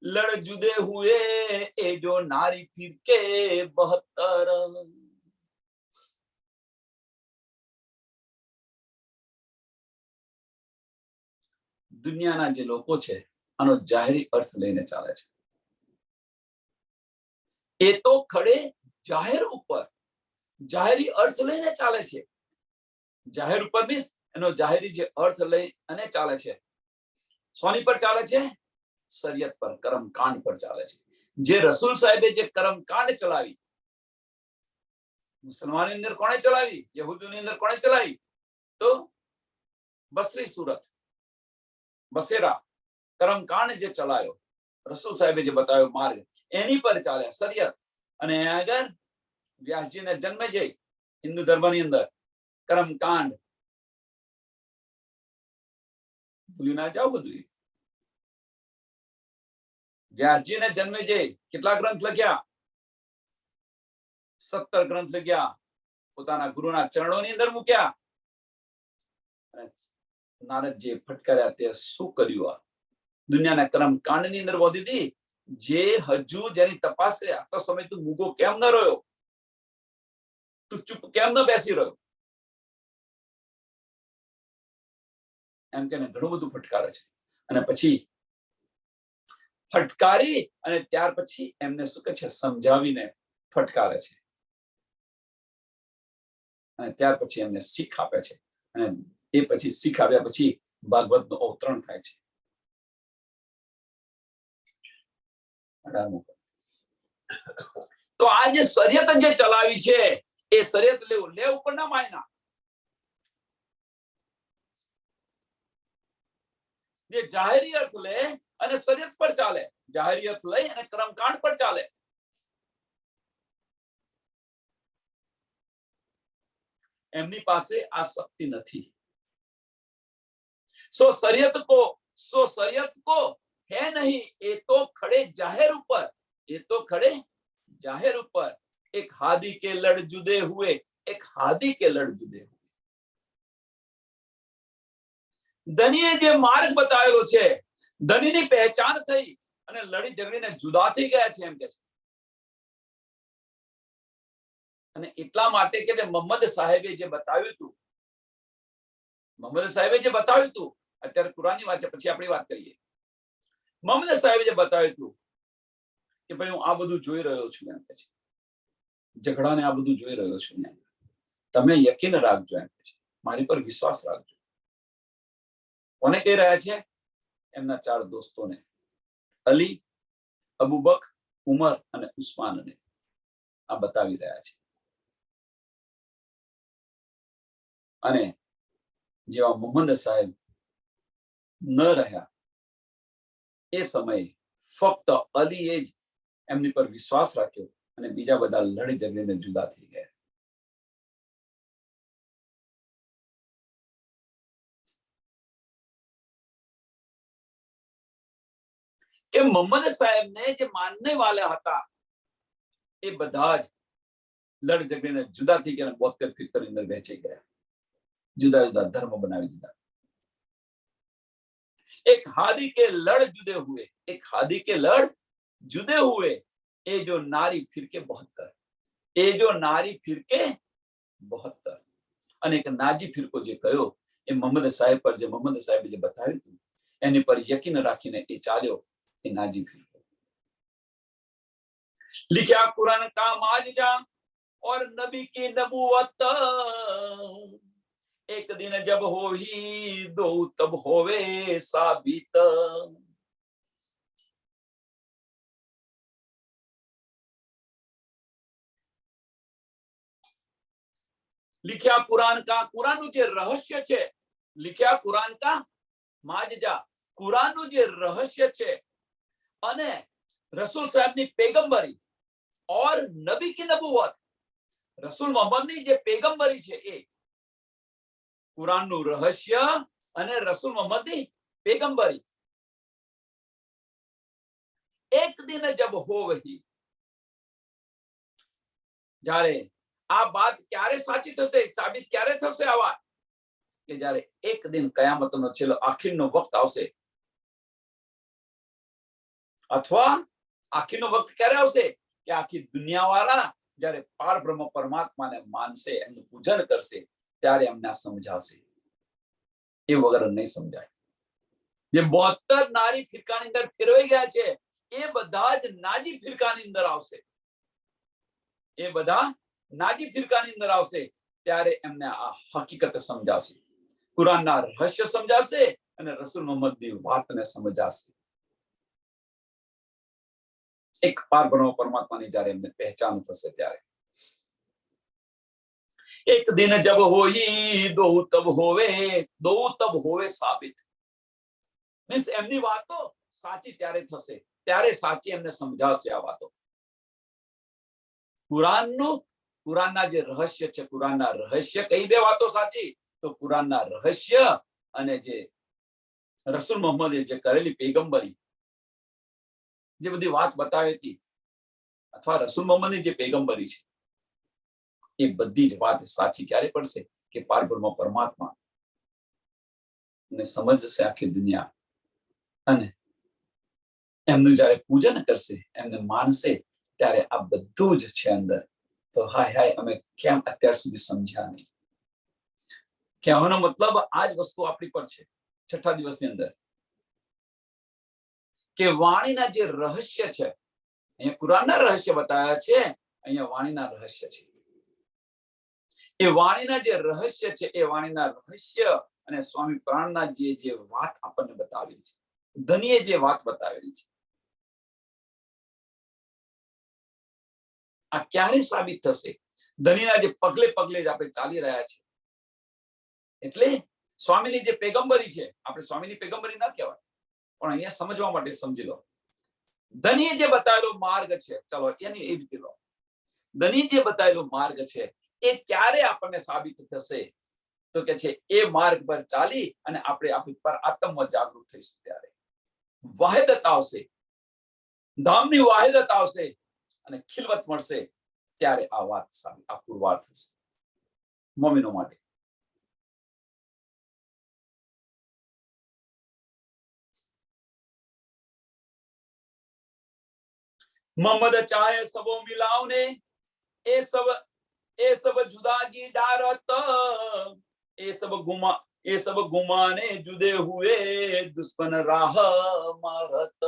लड़ जुदे हुए, ये जो नारी फिर के 72. દુનિયાના જે લોકો છે આનો જાહેરી અર્થ લઈને ચાલે છે. એ તો ખડે જાહેર ઉપર, જાહેરી અર્થ લઈને ચાલે છે. જાહેર ઉપર મીન્સ એનો જાહેરી જે અર્થ લઈ અને ચાલે છે. સોની પર ચાલે છે? શરિયત પર, કર્મકાંડ પર ચાલે છે. જે રસૂલ સાહેબે જે કર્મકાંડ ચલાવી, મુસલમાનની અંદર કોણે ચલાવી? યહૂદીની અંદર કોણે ચલાવી? તો બસરી સુરત, બસેરા કર્મકાંડ જે ચલાયો, રસૂલ સાહેબે જે બતાવ્યો માર્ગ, એની પર ચાલે શરિયત. અને આગળ વ્યાસજીને જન્મે જઈ હિન્દુ ધર્મની અંદર કર્મકાંડ ભૂલી ના જાઓ. બધું વ્યાસજીને જન્મે જઈ કેટલા ગ્રંથ લખ્યા? 17 ગ્રંથ લખ્યા. પોતાના ગુરુના ચરણોની અંદર મૂક્યા. નારદજીએ ફટકાર્યા. તે શું કર્યું? આ દુનિયાના કર્મકાંડની અંદર વધી હતી. જે હજુ જેની તપાસ કરી, આટલો સમય તું મૂગો કેમ ન રહ્યો? તું ચૂપ કેમ ન બેસી રહ્યો? એમ કે ઘણું બધું ફટકારે છે. અને પછી ફટકારી અને ત્યાર પછી એમને શું કે છે? સમજાવીને ફટકારે છે. અને ત્યાર પછી એમને શીખ આપે છે. અને એ પછી શીખ આવ્યા પછી ભાગવતનું અવતરણ થાય છે. તો આ જે શરિયત જે ચલાવી છે એ શરિયત લે ઉપર ના માયના. જે જાહેરી અર્થ લે અને શરિયત પર ચાલે, જાહેરી અર્થ લઈ અને કર્મકાંડ પર ચાલે. એમની પાસે આ શક્તિ નથી. सो शरीयत को है नहीं, ये तो खड़े जाहिर ऊपर, ये तो खड़े जाहिर ऊपर, एक हादी के लड़ जुदे हुए, एक हादी के लड़ जुदे हुए. ધનીએ જે માર્ગ બતાવેલો છે, ધનીની પહેચાન થઈ અને લડી ઝઘડીને જુદા થઈ ગયા છે એમ કે છે. અને એટલા માટે કે મોહમ્મદ સાહેબે જે બતાવ્યું હતું, મોહમ્મદ સાહેબે જે બતાવ્યું હતું, અત્યારે કુરાનની વાત છે, પછી આપણી વાત કરીએ. મોહમ્મદ સાહેબે જે બતાવ્યું હતું કે ભાઈ હું આ બધું જોઈ રહ્યો છું, એમ કે છે ઝઘડાને આ બધું જોઈ રહ્યો છું, તમે યકીન રાખજો, એમ કે છે મારી પર વિશ્વાસ રાખજો. કોને કહી રહ્યા છે? એમના 4 દોસ્તોને, અલી, અબુબક, ઉમર અને ઉસ્માનને આ બતાવી રહ્યા છે. અને જેવા મોહમ્મદ સાહેબ ન રહ્યા એ સમયે ફક્ત અલીએ જ એમની પર વિશ્વાસ રાખ્યો અને બીજા બધા લડી ઝઘડીને જુદા થઈ ગયા. કે મોહમ્મદ સાહેબને જે માનને વાલા હતા એ બધા જ લડ ઝઘડીને જુદા થઈ ગયા, 72 ફિરકાની અંદર વહેંચાઈ ગયા, જુદા જુદા ધર્મ બનાવી દીધા. एक हादी के लड़ जुदे हुए, एक हादी के लड़ जुदे हुए, ये जो नारी फिरके 72, ये जो नारी फिरके 72. અને એક નાજી ફિરકો જે કયો એ મોહમ્મદ સાહેબ પર, જે મોહમ્મદ સાહેબે જે બતાવ્યું હતું એની પર યકીન રાખીને એ ચાલ્યો એ નાજી ફિરકો. लिखा कुरान का माजिजा और नबी की नबूवत, एक दिन जब हो ही दो तब होवे साबित. लिख्या कुरान का, कुरानનું જે રહસ્ય છે, लिख्या कुरान का माजिजा, कुरानનું જે રહસ્ય છે અને રસૂલ સાહેબની પેગમ્બરી और नबी की नबूवत, રસૂલ મોહમ્મદની જે પેગમ્બરી છે એ કુરાનનું રહસ્ય અને રસૂલ મોહમ્મદની પેગમ્બરી. એક દિન જબ હોવહી, જ્યારે આ વાત ક્યારે સાચી થશે, સાબિત ક્યારે થશે આ વાત? કે જ્યારે એક દિન કયામતનો છેલ્લો આખીરનો વખત આવશે, અથવા આખીરનો વખત ક્યારે આવશે? કે આખી દુનિયાવાળા જ્યારે પારબ્રહ્મ પરમાત્માને માનશે, એમનું પૂજન કરશે, ત્યારે એમને આ સમજાશે. એ વગર નહીં સમજાય. જે 72 નારી ફિરકાની અંદર ફેરવાઈ ગયા છે એ બધા જ નાજી ફિરકાની અંદર આવશે. એ બધા નાજી ફિરકાની અંદર આવશે ત્યારે એમને આ હકીકત સમજાશે, કુરાનના રહસ્ય સમજાશે અને રસૂલ મોહમ્મદની વાતને સમજાશે. એક પારબ્રહ્મ પરમાત્માની જ્યારે એમને પહેચાન થશે ત્યારે. एक दिन जब होई दो तब होवे साबित. मीन्स એમની વાતો સાચી ત્યારે થશે, ત્યારે સાચી એમને સમજાશે આ વાતો. કુરાનના જે રહસ્ય છે, કુરાનના રહસ્ય, કઈ બે વાતો સાચી? તો કુરાનના રહસ્ય અને જે રસૂલ મોહમ્મદે જે કરેલી પેગમ્બરી, જે બધી વાત બતાવી હતી, અથવા રસૂલ મોહમ્મદની જે પેગમ્બરી છે એ બધી જ વાત સાચી ક્યારે પડશે? કે પારબ્રહ્મ પરમાત્મા ને સમજશે આખી દુનિયા અને એમનું જ્યારે પૂજન કરશે, એમને માનશે, ત્યારે આ બધું જ છે અંદર. તો હાય હાય, અમે કેમ અત્યાર સુધી સમજ્યા નહીં? કહેવાનો મતલબ આ જ વસ્તુ આપણી પર છે. 6ઠા દિવસની અંદર કે વાણીના જે રહસ્ય છે, અહીંયા કુરાનના રહસ્ય બતાવ્યા છે, અહીંયા વાણીના રહસ્ય છે. એ વાણીના જે રહસ્ય છે, એ વાણીના રહસ્ય અને સ્વામી પ્રાણના જે વાત આપણને બતાવેલી છે, ધનીએ જે વાત બતાવેલી છે, આ ક્યારે સાબિત થશે? ધનીના જે પગલે પગલે જ આપણે ચાલી રહ્યા છે. એટલે સ્વામીની જે પેગમ્બરી છે, આપણે સ્વામીની પેગમ્બરી ના કહેવાય, પણ અહીંયા સમજવા માટે સમજી લો. ધનીએ જે બતાવેલો માર્ગ છે, ચલો એની એ રીતે લો. ધનીએ જે બતાવેલો માર્ગ છે એ ક્યારે આપણને સાબિત થશે? તો કે છે એ માર્ગ પર ચાલી અને આપણે આપણી પર આત્મમાં જાગૃત થઈશું ત્યારે વાહિદત આવશે, ધામની વાહિદત આવશે અને ખિલવત મળશે, ત્યારે આ વાત સાબિત, આ પુરવાર થશે મોમિનો માટે. मोहम्मद चाहे सबो मिलावने, ए सब जुदागी डारत, ये सब गुमाने जुदे हुए दुश्मन राह मारत.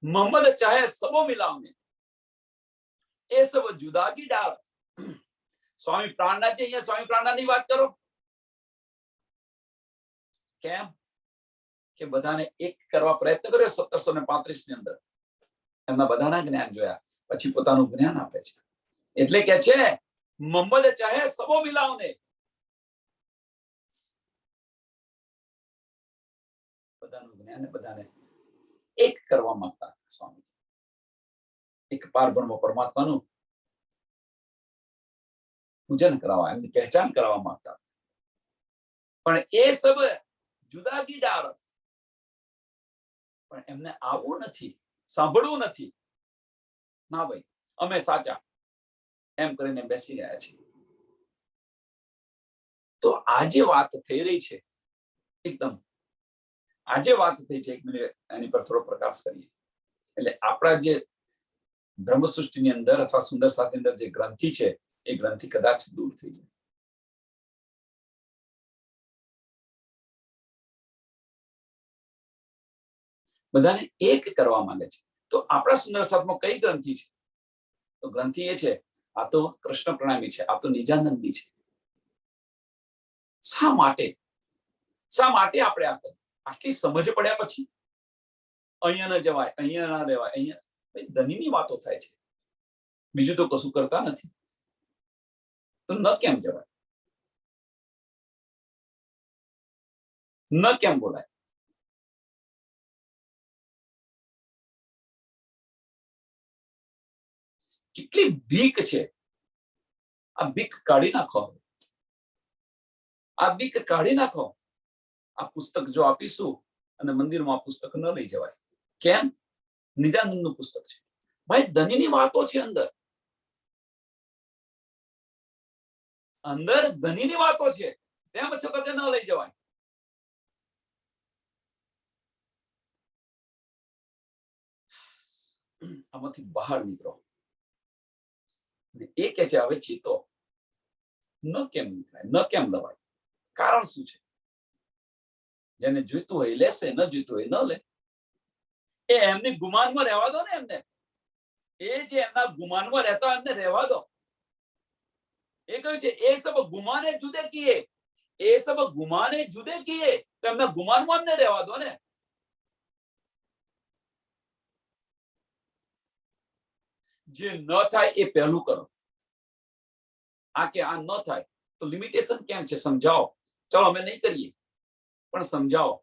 मोहम्मद चाहे सबो मिलावने એ સબ જુદાગી ડાળ. સ્વામી પ્રાણનાથ છે, અહીંયા સ્વામી પ્રાણનાથની વાત કરો કેમ કે બધાને એક કરવા પ્રયત્ન કર્યો 1735 ની અંદર. એમના બધાના જ્ઞાન જોયા પછી પોતાનું જ્ઞાન આપે છે. એટલે કે છે મોહમ્મદ ચાહે સબો મિલાવને, બધાનું જ્ઞાન બધાને એક કરવા માંગતા સ્વામી. એક પારબ્રહ્મ પરમાત્માનું પૂજન કરાવવા, એમની પહેચાન કરાવવા માંગતા. પણ એ સબ જુદાગી ડાળ, પણ એમને આવવું નથી, સાંભળવું નથી. ના ભાઈ અમે સાચા એમ કરીને બેસી ગયા છે. તો આજે વાત થઈ રહી છે એકદમ, આજે વાત થઈ છે, એક મિનિટ એની પર થોડો પ્રકાશ કરીએ. એટલે આપણા જે બ્રહ્મ સૃષ્ટિની અંદર અથવા સુંદર સાતની અંદર જે ગ્રંથિ છે એ ગ્રંથિ કદાચ દૂર થઈ જાય. બધાને એક કરવા માંગે છે. તો આપણા સુંદર સાતમાં કઈ ગ્રંથિ છે? તો ગ્રંથિ એ છે, આ તો કૃષ્ણ પ્રણામી છે, આ તો નિજાનંદની છે. શા માટે આપણે આ કરીએ? આટલી સમજ પડ્યા પછી અહીંયા ન જવાય, અહીંયા ના રહેવાય, અહીંયા ધનીની વાતો થાય છે, બીજું તો કશું કરતા નથી. તો ન કેમ જવાય? ન કેમ બોલાય? કેટલી બીક છે. આ બીક કાઢી નાખો, આ બીક કાઢી નાખો. આ પુસ્તક જો આપીશું અને મંદિરમાં આ પુસ્તક ન લઈ જવાય. કેમ? નિજાનંદનું પુસ્તક છે ભાઈ, ધનીની વાતો છે અંદર, અંદર ધનીની વાતો છે, તેમ છતાં તે ન લઈ જવાય. આમાંથી બહાર નીકળો. એ કે છે હવે ચેતો. ન કેમ નીકળાય, ન કેમ લવાય? કારણ શું છે? જેને જોઈતું હોય લેશે, ન જોઈતું હોય ન લે. એ એમની ગુમાનમાં રહેવા દો ને એમને. એ જે એમના ગુમાનમાં રહેતા એમને રહેવા દો. એ કહ્યું છે એ સબ ગુમાને જુદે કિએ, એ સબ ગુમાને જુદે કિએ, તો એમના ગુમાનમાં એમને રહેવા દો ને. જે ન થાય એ પહેલું કરો. આ કે આ ન થાય તો લિમિટેશન કેમ છે સમજાવો. ચલો અમે નહીં કરીએ પણ સમજાવો.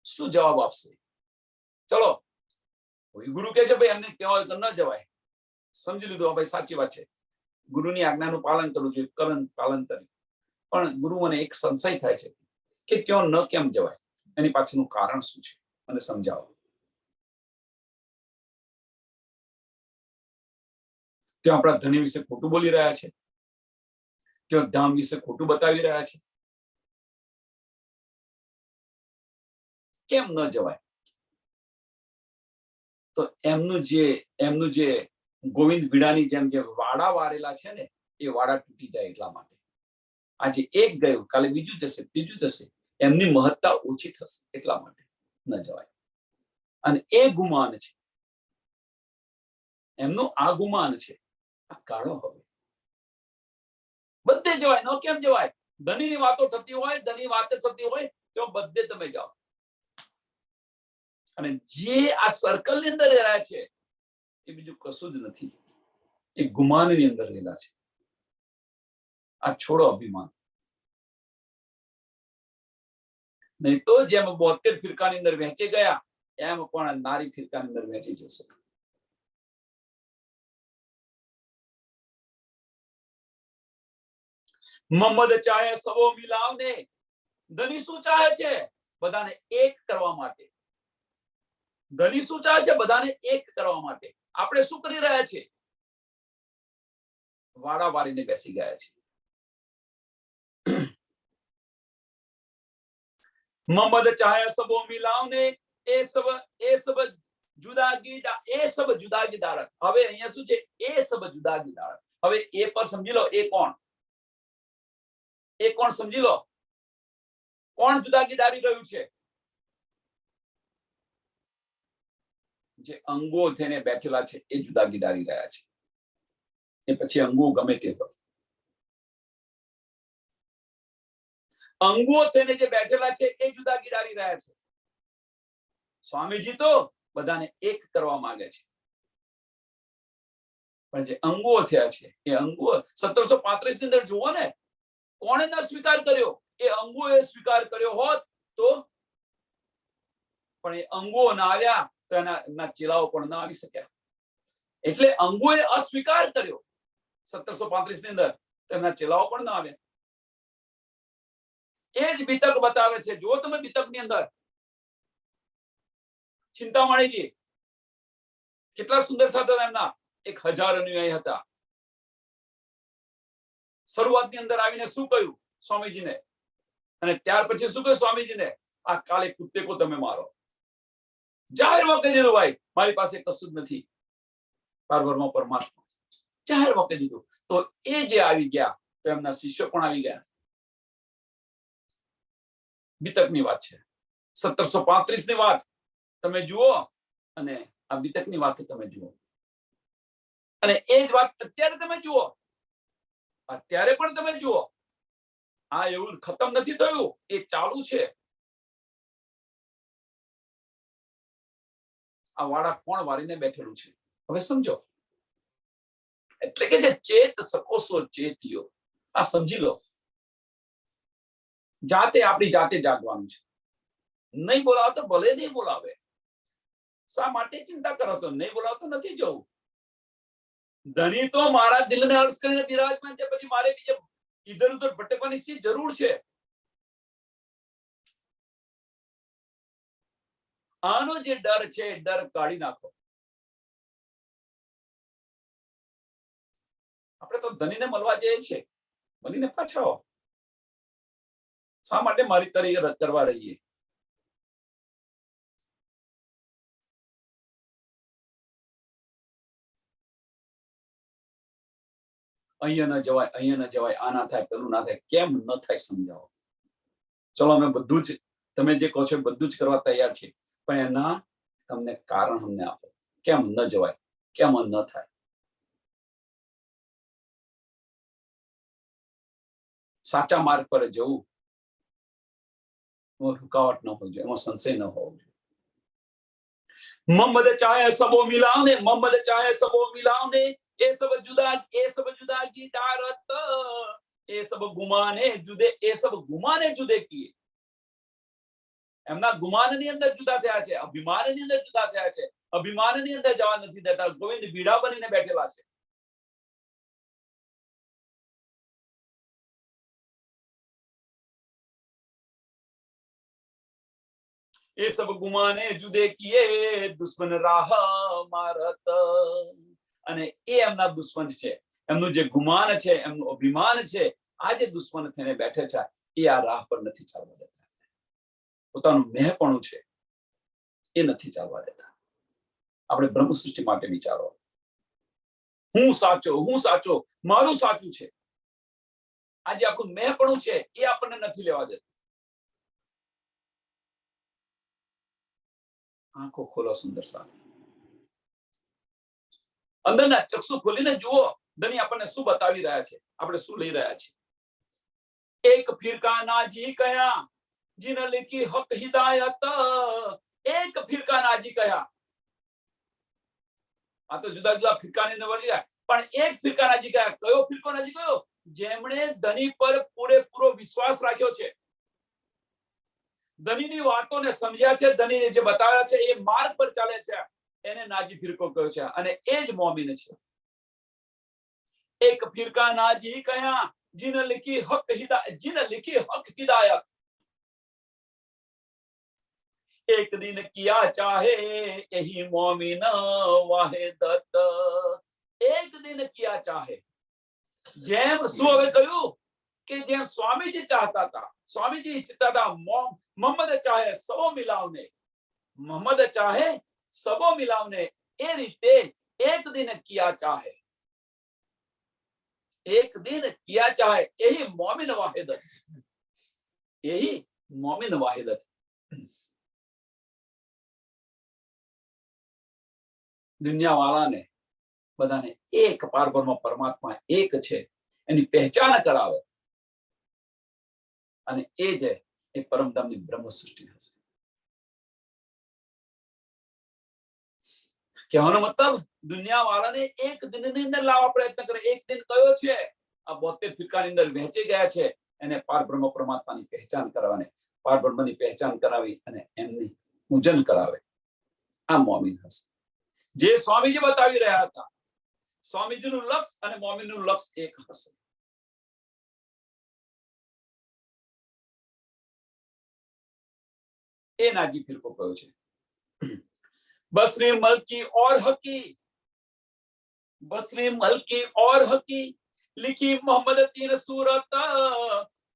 શું જવાબ આપશે? ચલો ગુરુ કે છે ભાઈ એમને ત્યાં તો ન જવાય, સમજી લીધું ભાઈ સાચી વાત છે, ગુરુની આજ્ઞાનું પાલન કરવું જોઈએ, પાલન કર્યું. પણ ગુરુ મને એક સંશય થાય છે કે ત્યાં ન કેમ જવાય, એની પાછળનું કારણ શું છે મને સમજાવો. ત્યાં આપણા ધણી વિશે ખોટું બોલી રહ્યા છે, ત્યાં ધામ વિશે ખોટું બતાવી રહ્યા છે. કેમ ન જવાય? તો એમનું જે ગોવિંદ બીડાની જેમ જે વાડા વારેલા છે ને, એ વાડા તૂટી જાય એટલા માટે. આજે એક ગયું, કાલે બીજું જશે, ત્રીજું જશે, એમની મહત્તા ઓછી થશે એટલા માટે ન જવાય. અને એ ગુમાન છે એમનું, આ ગુમાન છે, આ કાઢો હવે. બધે જવાય, ન કેમ જવાય? ધનીની વાતો થતી હોય, ધની વાતો થતી હોય તો બધે તમે જાઓ. અને જે આ સર્કલ ની અંદર રહ્યા છે એ બીજું કશું જ નથી, એ ગુમાનની અંદર રહેલા છે. આ છોડો અભિમાન. નહીં તો જેમ 72 ફિરકાની અંદર વહેંચી ગયા એમ પણ નારી ફિરકાની અંદર વહેંચી જશે. મોહમ્મદ ચાહે સબો મિલાવને, ધની શું ચાહે છે? બધાને એક કરવા માટે. ધની શું ચાહે છે? બધાને એક કરવા માટે. આપણે શું કરી રહ્યા છે? વાડા વાળીને બેસી ગયા છે. મોહમ્મદ ચાહે સબો મિલાવને, એ સબ જુદાગી, એ સબ જુદાગી દારક. હવે અહીંયા શું છે? એ સબ જુદાગી દારક. હવે એ પર સમજી લો, એ કોણ? એ કોણ સમજી લો? કોણ જુદાગી દારી રહ્યું છે? જે અંગો થઈને બેઠેલા છે એ જુદા ગીડારી રહ્યા છે. એ પછી અંગો ગમે તે હોય, અંગો થઈને જે બેઠેલા છે એ જુદા ગીડારી રહ્યા છે. સ્વામીજી તો બધાને એક કરવા માંગે છે, પણ જે અંગો થયા છે એ અંગો 1735 ની અંદર જુઓ ને, કોણે ન સ્વીકાર કર્યો? એ અંગોએ સ્વીકાર કર્યો હોત તો, પણ એ અંગો ના આવ્યા તો એના ચેલાઓ પણ ના આવી શક્યા. એટલે અંગોએ અસ્વીકાર કર્યો 1735 ની અંદર, તેમના ચેલાઓ પણ ના આવ્યા. એ જ બીતક બતાવે છે. જો તમે બીતક ની અંદર ચિંતામણીજી કેટલા સુંદર સાધન, એમના 1000 અનુયાયી હતા. શરૂઆતની અંદર આવીને શું કહ્યું સ્વામીજીને, અને ત્યાર પછી શું કહ્યું સ્વામીજીને? આ કાલે કુત્તે કો તમે મારો. જાહેરમાં કહી દીધું, ભાઈ મારી પાસે કશું જ નથી, પારબ્રહ્મ પરમાત્મા. જાહેરમાં કહી દીધું. તો એ જે આવી ગયા તો એમના શિષ્યો પણ આવી ગયા. બીતકની વાત છે, 1735 ની વાત તમે જુઓ અને આ બીતકની વાત તમે જુઓ, અને એ જ વાત અત્યારે તમે જુઓ. અત્યારે પણ તમે જુઓ, આ એવું ખતમ નથી થયું, એ ચાલુ છે. આ વાડા કોણ વારીને બેઠેલું છે હવે સમજો. એટલે કે જે ચેત સકોસો ચેતિયો, આ સમજી લો. જાતે આપણી જાતે જાગવાનું છે. નહીં બોલાવો તો ભલે નહીં બોલાવે. શા માટે ચિંતા કરો છો? નહીં બોલાવો તો નથી જવું. ધણી તો મારા દિલને હર્ષ કરીને બિરાજમાન છે, પછી મારે બીજે ઇધર ઉધર ભટકવાની શી જરૂર છે? આનો જે ડર છે, ડર કાઢી નાખો. આપણે તો ધણીને મળવા જઈએ છીએ, મળીને પાછા આવો. શા માટે મારી તરી રદ કરવા રહીએ? અહીંયા ન જવાય, અહીંયા ન જવાય, આ ના થાય, પેલું ના થાય. કેમ ન થાય સમજાવો. ચલો અમે બધું જ, તમે જે કહો છો બધું જ કરવા તૈયાર છે, પણ એના તમને કારણ અમને આપો. કેમ ન જવાય, કેમ ન થાય? સાચા માર્ગ પર જવું, રૂકાવટ ન હોવી જોઈએ, એમાં સંશય ન હોવો જોઈએ. મોહમ્મદ ચાહે સબો મિલાવને, મોહમ્મદ ચાહે સબો મિલાવને, એ સબ જુદા ગીટારત, એ સબ ગુમાને જુદે કિએ. એમના ગુમાનની અંદર જુદા થયા છે, અભિમાનની અંદર જુદા થયા છે. અભિમાનની અંદર જવા નથી દેતા. ગોવિંદ બીડા બનીને બેઠેલા છે. એ સબ ગુમાને જુદે કિએ, દુશ્મન રાહ મારત. અને એ એમના દુશ્મન છે. એમનું જે ગુમાન છે, એમનું અભિમાન છે, આ જે દુશ્મન થઈને બેઠે છે, એ આ રાહ પર નથી ચાલવા દેતા. પોતાનું મેહપણું છે એ નથી ચાલવા દેતા. આપણે બ્રહ્મ સૃષ્ટિ માટે વિચારો. હું સાચો, મારું સાચું છે. આ જે આપણું મેહપણું છે એ આપણને નથી લેવા દેતું. આંખો ખોલો સુંદર સાથી, અંદરના ચક્ષુ ખોલીને જુઓ. ધણી આપણને શું બતાવી રહ્યા છે, આપણે શું લઈ રહ્યા છીએ. એક ફિરકા નાજી કયા, જીન લીખી હક હિદાયત. એક ફિરકા નાજી કયા. આ તો જુદા જુદા ફિરકાની અંદર વળી જાય, પણ એક ફિરકા નાજી કયા. કયો ફિરકો નાજી કયો? જેમણે ધણી પર પૂરેપૂરો વિશ્વાસ રાખ્યો છે, ધણીની વાતોને સમજ્યા છે, ધણીને જે બતાવ્યા છે એ માર્ગ પર ચાલે છે, એને નાજી ફિરકો કહ્યો છે. અને એ જ મોમીન છે. એક ફિરકા નાજી કયા, જીન લીખી હક હિદાયત. एक दिन किया चाहे यही मोमिन वाहिदत. एक दिन किया चाहे. જેમ શું હવે કહ્યું કે જેમ સ્વામીજી ચાહતા હતા, સ્વામીજી ઈચ્છતા હતા, મોહમ્મદ ચાહે સબો મિલાવને, મોહમ્મદ ચાહે સબો મિલાવને, એ રીતે એક દિન કિયા ચાહે, એક દિન કિયા ચાહે, यही मोमिन वाहिदत, यही मोमिन वाहिदत. દુનિયાવાળાને બધાને એક પારબ્રહ્મ પરમાત્મા એક છે એની પહેચાન કરાવે અને એ જે એ પરમધામની બ્રહ્મ સૃષ્ટિ હશે. કહેવાનો મતલબ દુનિયાવાળાને એક દિનની અંદર લાવવા પ્રયત્ન કરે. એક દિન કયો છે? આ 72 ફિરકાની અંદર વહેંચી ગયા છે. એને પારબ્રહ્મ પરમાત્માની પહેચાન કરવાને, પારબ્રહ્મની પહેચાન કરાવી અને એમની પૂજન કરાવે. આ મોમીન હશે. જે સ્વામીજી બતાવી રહ્યા હતા, સ્વામીજીનું લક્ષ અને મોમીનનું લક્ષ એક હશે. એ નાજી ફિરકો કયો છે. बसरी मलकी और हकी, बसरी मलकी और हकी, लिखी मोहम्मद 3 सूरत,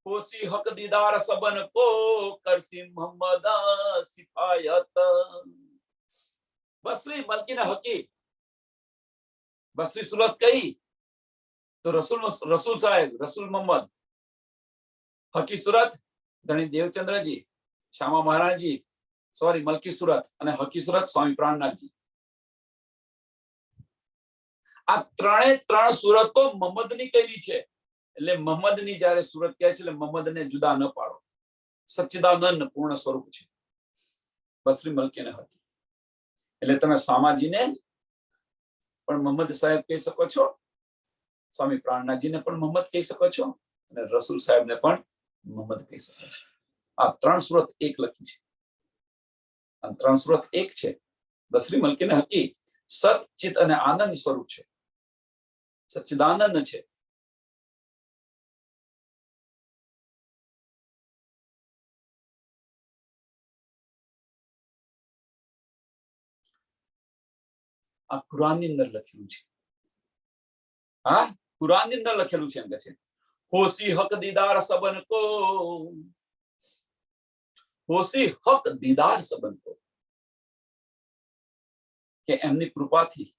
होसी हक दीदार सबन को, करसी मोहम्मद सिफायत. बसरी मलकी ने हकी, बसरी सूरत कही तो रसूल साहेब, रसूल मोहम्मद. हकी सूरत धनी देवचंद्र जी, श्यामा महाराज जी, सॉरी मलकी सूरत અને હકી सूरत સ્વામી પ્રાણનાથજી. આ ત્રણ સુરતો મોહમ્મદની કરી છે. એટલે મોહમ્મદની જ્યારે સુરત કહે છે એટલે મોહમ્મદને જુદા ન પાડો. સચ્ચિદાનંદ પૂર્ણ સ્વરૂપ છે બસરી મલકી અને હકી. એટલે તમે સ્વામાજીને પણ મોહમ્મદ સાહેબ કહી શકો છો, સ્વામી પ્રાણનાથજીને પણ મોહમ્મદ કહી શકો છો અને રસૂલ સાહેબને પણ મોહમ્મદ કહી શકો છો. આ ત્રણ સુરત એક લખી છે. ત્રણ સુરત એક છે. બસરી મલકી ને હકી સચિત અને આનંદ સ્વરૂપ છે, સચ્ચિદાનંદ છે. આ કુરાનની અંદર લખેલું છે. હા, કુરાનની અંદર લખેલું છે. એમ કે છે હોસી હક દીદાર સબન કો, હોસી હક દીદાર સબન કો, કે એમની કૃપાથી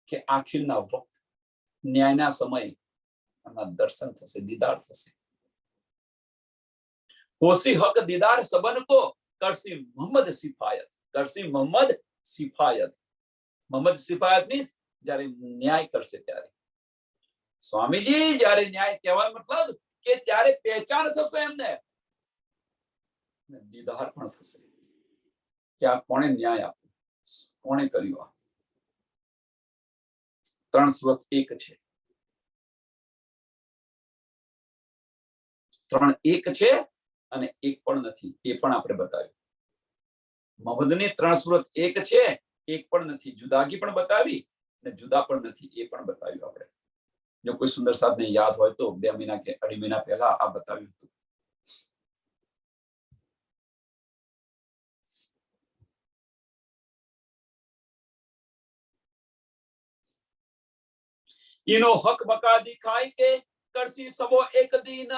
કે આખિરના વખત ન્યાયના સમય એમના દર્શન થશે, દીદાર થશે. હોસી હક દીદાર સબન કો, કરસી મોહમ્મદ સિફાયત, કરસી મોહમ્મદ સિફાયત. મોહમ્મદ સિફાયત મીન્સ જ્યારે ન્યાય કરશે ત્યારે. સ્વામીજી જ્યારે ન્યાય કહેવાનો મતલબ કે ત્યારે પહેચાન થશે એમને, દીદાર પણ થશે કે આ કોણે ન્યાય આપ્યો, કોણે કર્યું. આ ત્રણ સુરત એક છે. ત્રણ એક છે અને એક પણ નથી, એ પણ આપણે બતાવ્યું. મોહમ્મદની ત્રણ સુરત એક છે, એક પણ નથી. જુદાગી પણ બતાવી અને જુદા પણ નથી, એ પણ બતાવ્યું આપણે. જો કોઈ સુંદર સાહેબને યાદ હોય તો 2 મહિના કે 2.5 મહિના પહેલા આ બતાવ્યું હતું. इनो हक बका दिखाई के, करसी सबो एक दिन,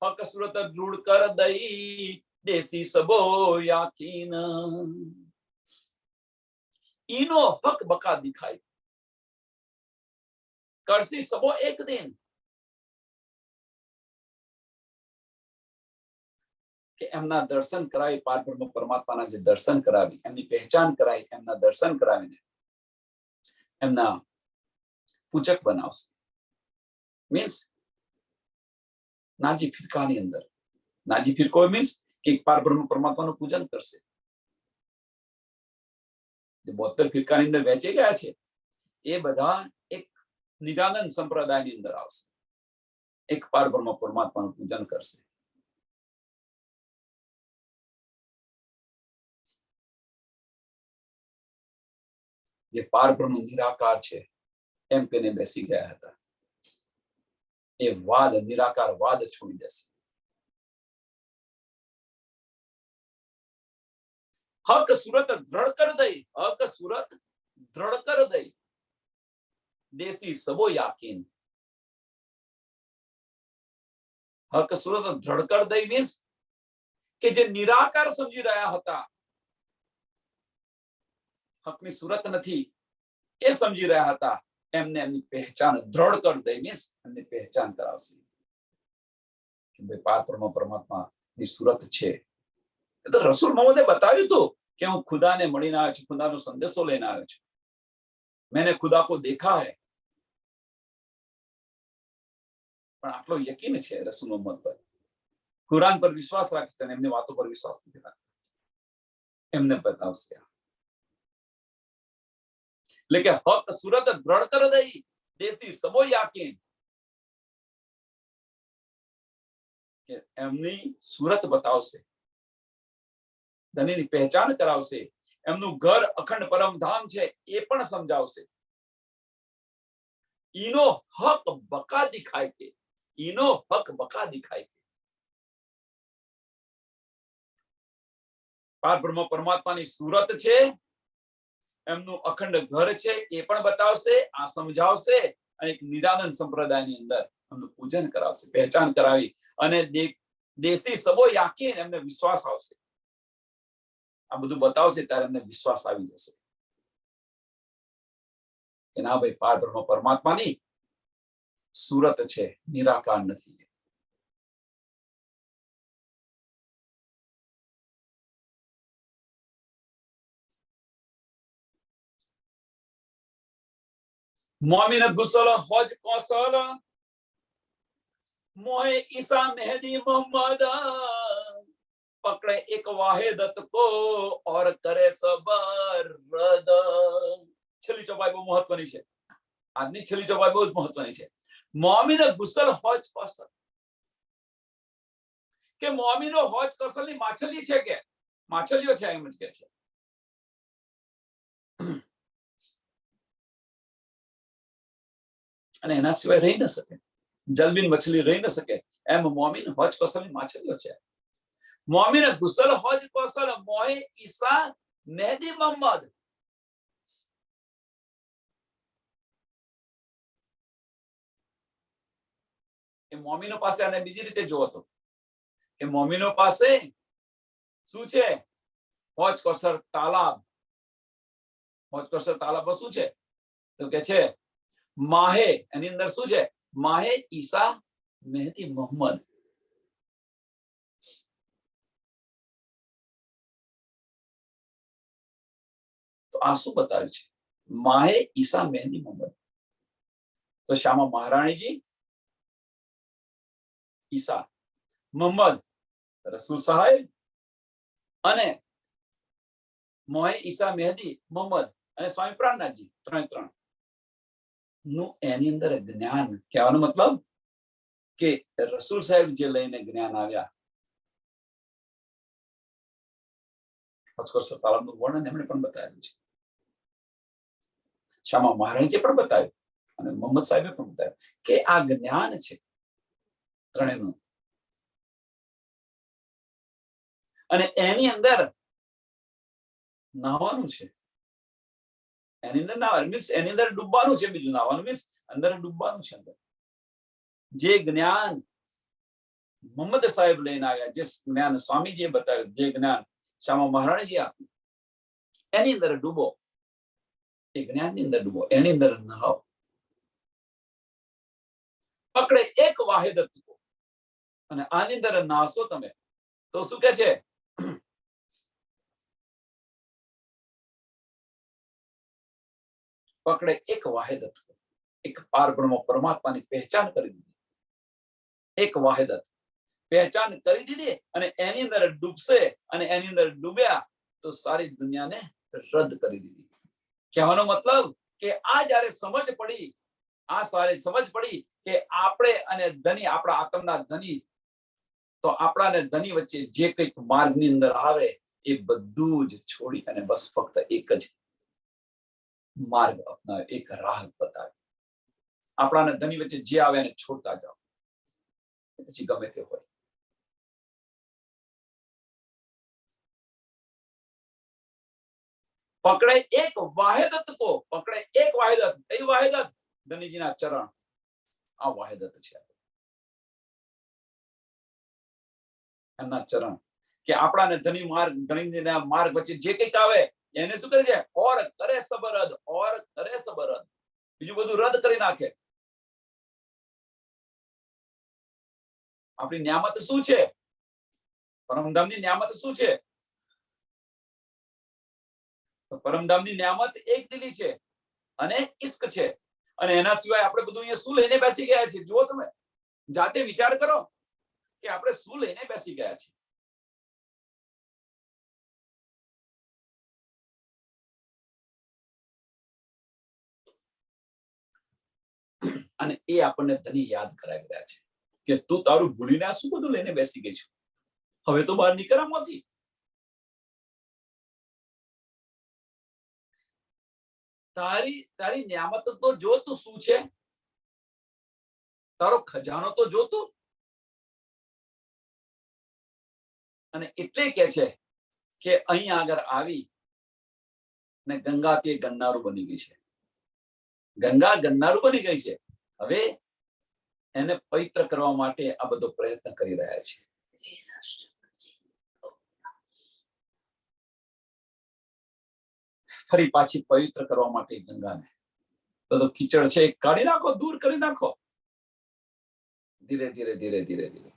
हक सूरत ढूंढ कर दई, देसी सबो याकीन. इनो हक बका दिखाई, करसी सबो एक दिन, કે એમના દર્શન કરાવી, પારબ્રહ્મ પરમાત્માના જે દર્શન કરાવી, એમની પહેચાન કરાવી, એમના દર્શન કરાવીને એમના પૂજક બનાવશે. મીન્સ નાજી ફિરકાની અંદર, નાજી ફિરકો મીન્સ કે પારબ્રહ્મ પરમાત્માનું પૂજન કરશે. જે 72 ફિરકાની અંદર વહેંચી ગયા છે એ બધા એક નિજાનંદ સંપ્રદાયની અંદર આવશે, એક પારબ્રહ્મ પરમાત્માનું પૂજન કરશે. જે પારબ્રહ્મ નિરાકાર છે એમ કહીને બેસી ગયા હતા, એ વાદ, નિરાકાર વાદ છોડી દેશે. હક સુરત દ્રઢ કર દઈ, હક સુરત દ્રઢ કર દઈ, દેશી સબો યાકીન. હક સુરત દ્રઢ કર દઈ મીન્સ કે જે નિરાકાર સમજી રહ્યા હતા, હકની સુરત નથી એ સમજી રહ્યા હતા, એમને એમની પહેચાન દ્રઢ કર દઈ મીન્સ એમની પહેચાન કરાવશે. કે ભાઈ પારબ્રહ્મ પરમાત્માની સુરત છે. એ તો રસૂલ મોહમ્મદે બતાવ્યું હતું કે હું ખુદાને મળીને આવ્યો છું, ખુદાનો સંદેશો લઈને આવ્યો છું, मैंने खुदा को देखा है. પણ આટલો યકીન છે રસૂલ મોહમ્મદ પર, કુરાન પર વિશ્વાસ રાખે છે અને એમની વાતો પર વિશ્વાસ નથી રાખતા. એમને બતાવશે लेकिन हक सूरत दृढ़ कर दई देसी सबो याकीन કે એમની સુરત બતાવશે, ધનીની પહેચાન કરાવશે, એમનું ઘર અખંડ પરમધામ છે એ પણ સમજાવશે. ઈનો હક બકા દિખાય કે, ઈનો હક બકા દિખાય કે. પારબ્રહ્મ પરમાત્માની સુરત છે, એમનું અખંડ ઘર છે એ પણ બતાવશે, આ સમજાવશે અને એક નિજાનંદ સંપ્રદાયની અંદર એમનું પૂજન કરાવશે, પહેચાન કરાવી અને દેશી સબો યાકીન એમને વિશ્વાસ આવશે. આ બધું બતાવશે ત્યારે એમને વિશ્વાસ આવી જશે કે ના ભાઈ પારબ્રહ્મ પરમાત્માની સુરત છે, નિરાકાર નથી. मोमिन गुसल हौज कौशल मोहे ईसा मेहदी मोहम्मद पकड़े एक वाहिदत को और करे सबर रद. छेल्ली चौपाई बहुत महत्वनी है. આજની છેલ્લી ચોપાઈ બહુ જ મહત્વની છે. મોમિન ગુસલ હોજ કૌશલ કે મોમિનો હોજ કૌશલની માછલી છે કે માછલીઓ છે એમ જ કે છે. અને એના સિવાય રહી ન શકે, જલબીન મછલી રહી ન શકે એમ મોમિન હોજ કૌશલની માછલીઓ છે. મોમિન ગુસલ હોજ કૌશલ મોહે ઈસા મેહદી મોહમ્મદ. એ મોમિનો પાસે આને બીજી રીતે જોવો તો કે મોમિનો પાસે શું છે? હોજ કૌશલ તાલાબ. હોજ કૌશલ તાલાબ શું છે તો કે છે માહે, એની અંદર શું છે? માહે ઈસા મેહદી મોહમ્મદ. તો આ શું બતાવ્યું છે? માહે ઈસા મેહદી મોહમ્મદ. તો શ્યામા મહારાણીજી, ઈસા, મોહમ્મદ રસૂલ સાહેબ અને મોહે ઈસા મેહદી મોહમ્મદ અને સ્વામી પ્રાણનાથજી, ત્રણ નું એની અંદર જ્ઞાન. કહેવાનો મતલબ કે રસૂલ સાહેબ જે લઈને જ્ઞાન આવ્યા, તાલાબનું વર્ણન એમણે પણ બતાવેલું છે, શ્યામા મહારાણીજીએ પણ બતાવ્યું અને મોહમ્મદ સાહેબે પણ બતાવ્યું કે આ જ્ઞાન છે ત્રણેયનું. અને એની અંદર નાહવાનું છે, એની અંદર નાહવાનું મીન્સ એની અંદર ડૂબવાનું છે. બીજું નાહવાનું મીન્સ અંદર ડૂબવાનું છે. અંદર જે જ્ઞાન મોહમ્મદ સાહેબ લઈને આવ્યા, જે જ્ઞાન સ્વામીજીએ બતાવ્યું, જે જ્ઞાન શ્યામા મહારાણીજી આપ્યું, એની અંદર ડૂબો, એ જ્ઞાનની અંદર ડૂબો, એની અંદર નહાઓ. પકડે એક વાહિદત કો, અને આની અંદર નાહશો તમે તો શું કે છે? પકડે એક વાહિદત કો, એક પારબ્રહ્મ પરમાત્માની પહેચાન કરી દીધી, એક વાહિદત પહેચાન કરી દીધી અને એની અંદર ડૂબશે અને એની અંદર ડૂબ્યા તો સારી દુનિયાને રદ કરી દીધી. કહેવાનો મતલબ કે આ જયારે સમજ પડી, આ સારી સમજ પડી કે આપણે અને ધની, આપણા આત્મના ધની, તો આપણા અને ધની વચ્ચે જે કંઈક માર્ગની અંદર આવે એ બધું જ છોડી અને બસ ફક્ત એક જ માર્ગ અપનાવે, એક રાહ બતાવે. આપણા અને ધની વચ્ચે જે આવે એને છોડતા જાઓ, પછી ગમે તે હોય. પકડે એક વાહિદત કો, પકડે એક વાહિદત. કઈ વાહિદત? ધનીજીના ચરણ. આ વાહિદત છે એમના ચરણ. કે આપણા ને ધની માર્ગ, ધનીજીના માર્ગ વચ્ચે જે કંઈક આવે એને શું કરે છે? ઓર કરે સબરદ, ઓર કરે સબરદ. બીજું બધું રદ કરી નાખે. આપણી ન્યામત શું છે? પરમધામની ન્યામત શું છે? પરમધામની ન્યામત એક દિલી છે અને ઇશ્ક છે. અને એના સિવાય આપણે બધું અહીંયા શું લઈને બેસી ગયા છે? જુઓ, તમે જાતે વિચાર કરો કે આપણે શું લઈને બેસી ગયા છે. અને એ આપણને ધની યાદ કરાવી રહ્યા છે કે તું તારું ભૂલીને આ શું બધું લઈને બેસી ગઈ છું. હવે તો બહાર નીકળ આમાંથી. તારી ન્યામત તો જો તું શું છે, તારો ખજાનો તો જો તું. અને એટલે કે છે કે અહીંયા આગળ આવી ને ગંગા તે ગન્નારું બની ગઈ છે. ગંગા ગન્નારું બની ગઈ છે. હવે એને પવિત્ર કરવા માટે આ બધો પ્રયત્ન કરી રહ્યા છે. ફરી પાછી પવિત્ર કરવા માટે ગંગાને બધો કીચડ છે કાઢી નાખો, દૂર કરી નાખો. ધીરે ધીરે ધીરે ધીરે ધીરે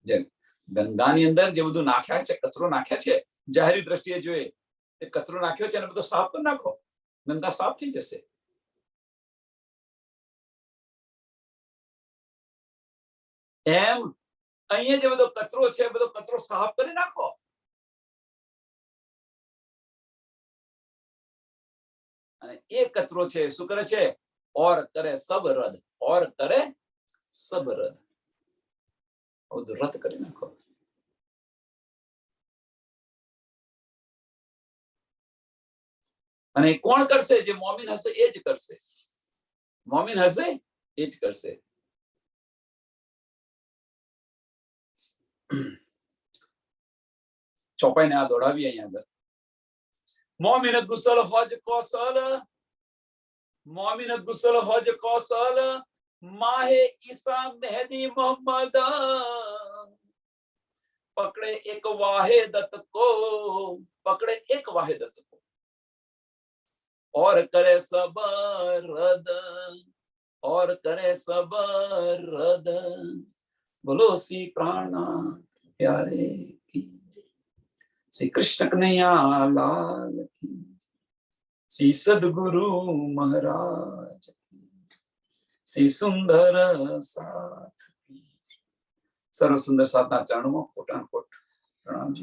જેમ ગંગાની અંદર જે બધું નાખ્યા છે, કચરો નાખ્યા છે, જાહેરી દ્રષ્ટિએ જોઈએ એ કચરો નાખ્યો છે એને બધો સાફ કરી નાખો. ગંગા સાફ થઈ જશે. એમ અહીંયા જે બધો કચરો છે બધો કચરો સાફ કરી નાખો. અને એ કચરો છે શું કરે છે? ઓર કરે સબ રદ, ઓર કરે સબ રદ. બધું રદ કરી નાખો. અને કોણ કરશે? જે મોમિન હશે એ જ કરશે. મોમિન હશે એ જ કરશે. ચોપાઈને આ દોડાવી અહીંયા આગળ. મોમિન ગુસલ હોજ કૌશલ, મોમિન ગુસલ હોજ કૌશલ, માહે ઈસા મહેદી મોહમ્મદ, પકડે એક વાહિદત કો, પકડે એક વાહિદત કો, और करे सबर रद, और करे सबर रद. बोलो श्री प्राणा प्यारे की, श्री कृष्ण कन्हैया लाल की, श्री सदगुरु महाराज की, श्री सुंदर साथ की. सर्व सुंदर साधना चरणों में कोटान कोट प्रणाम जी.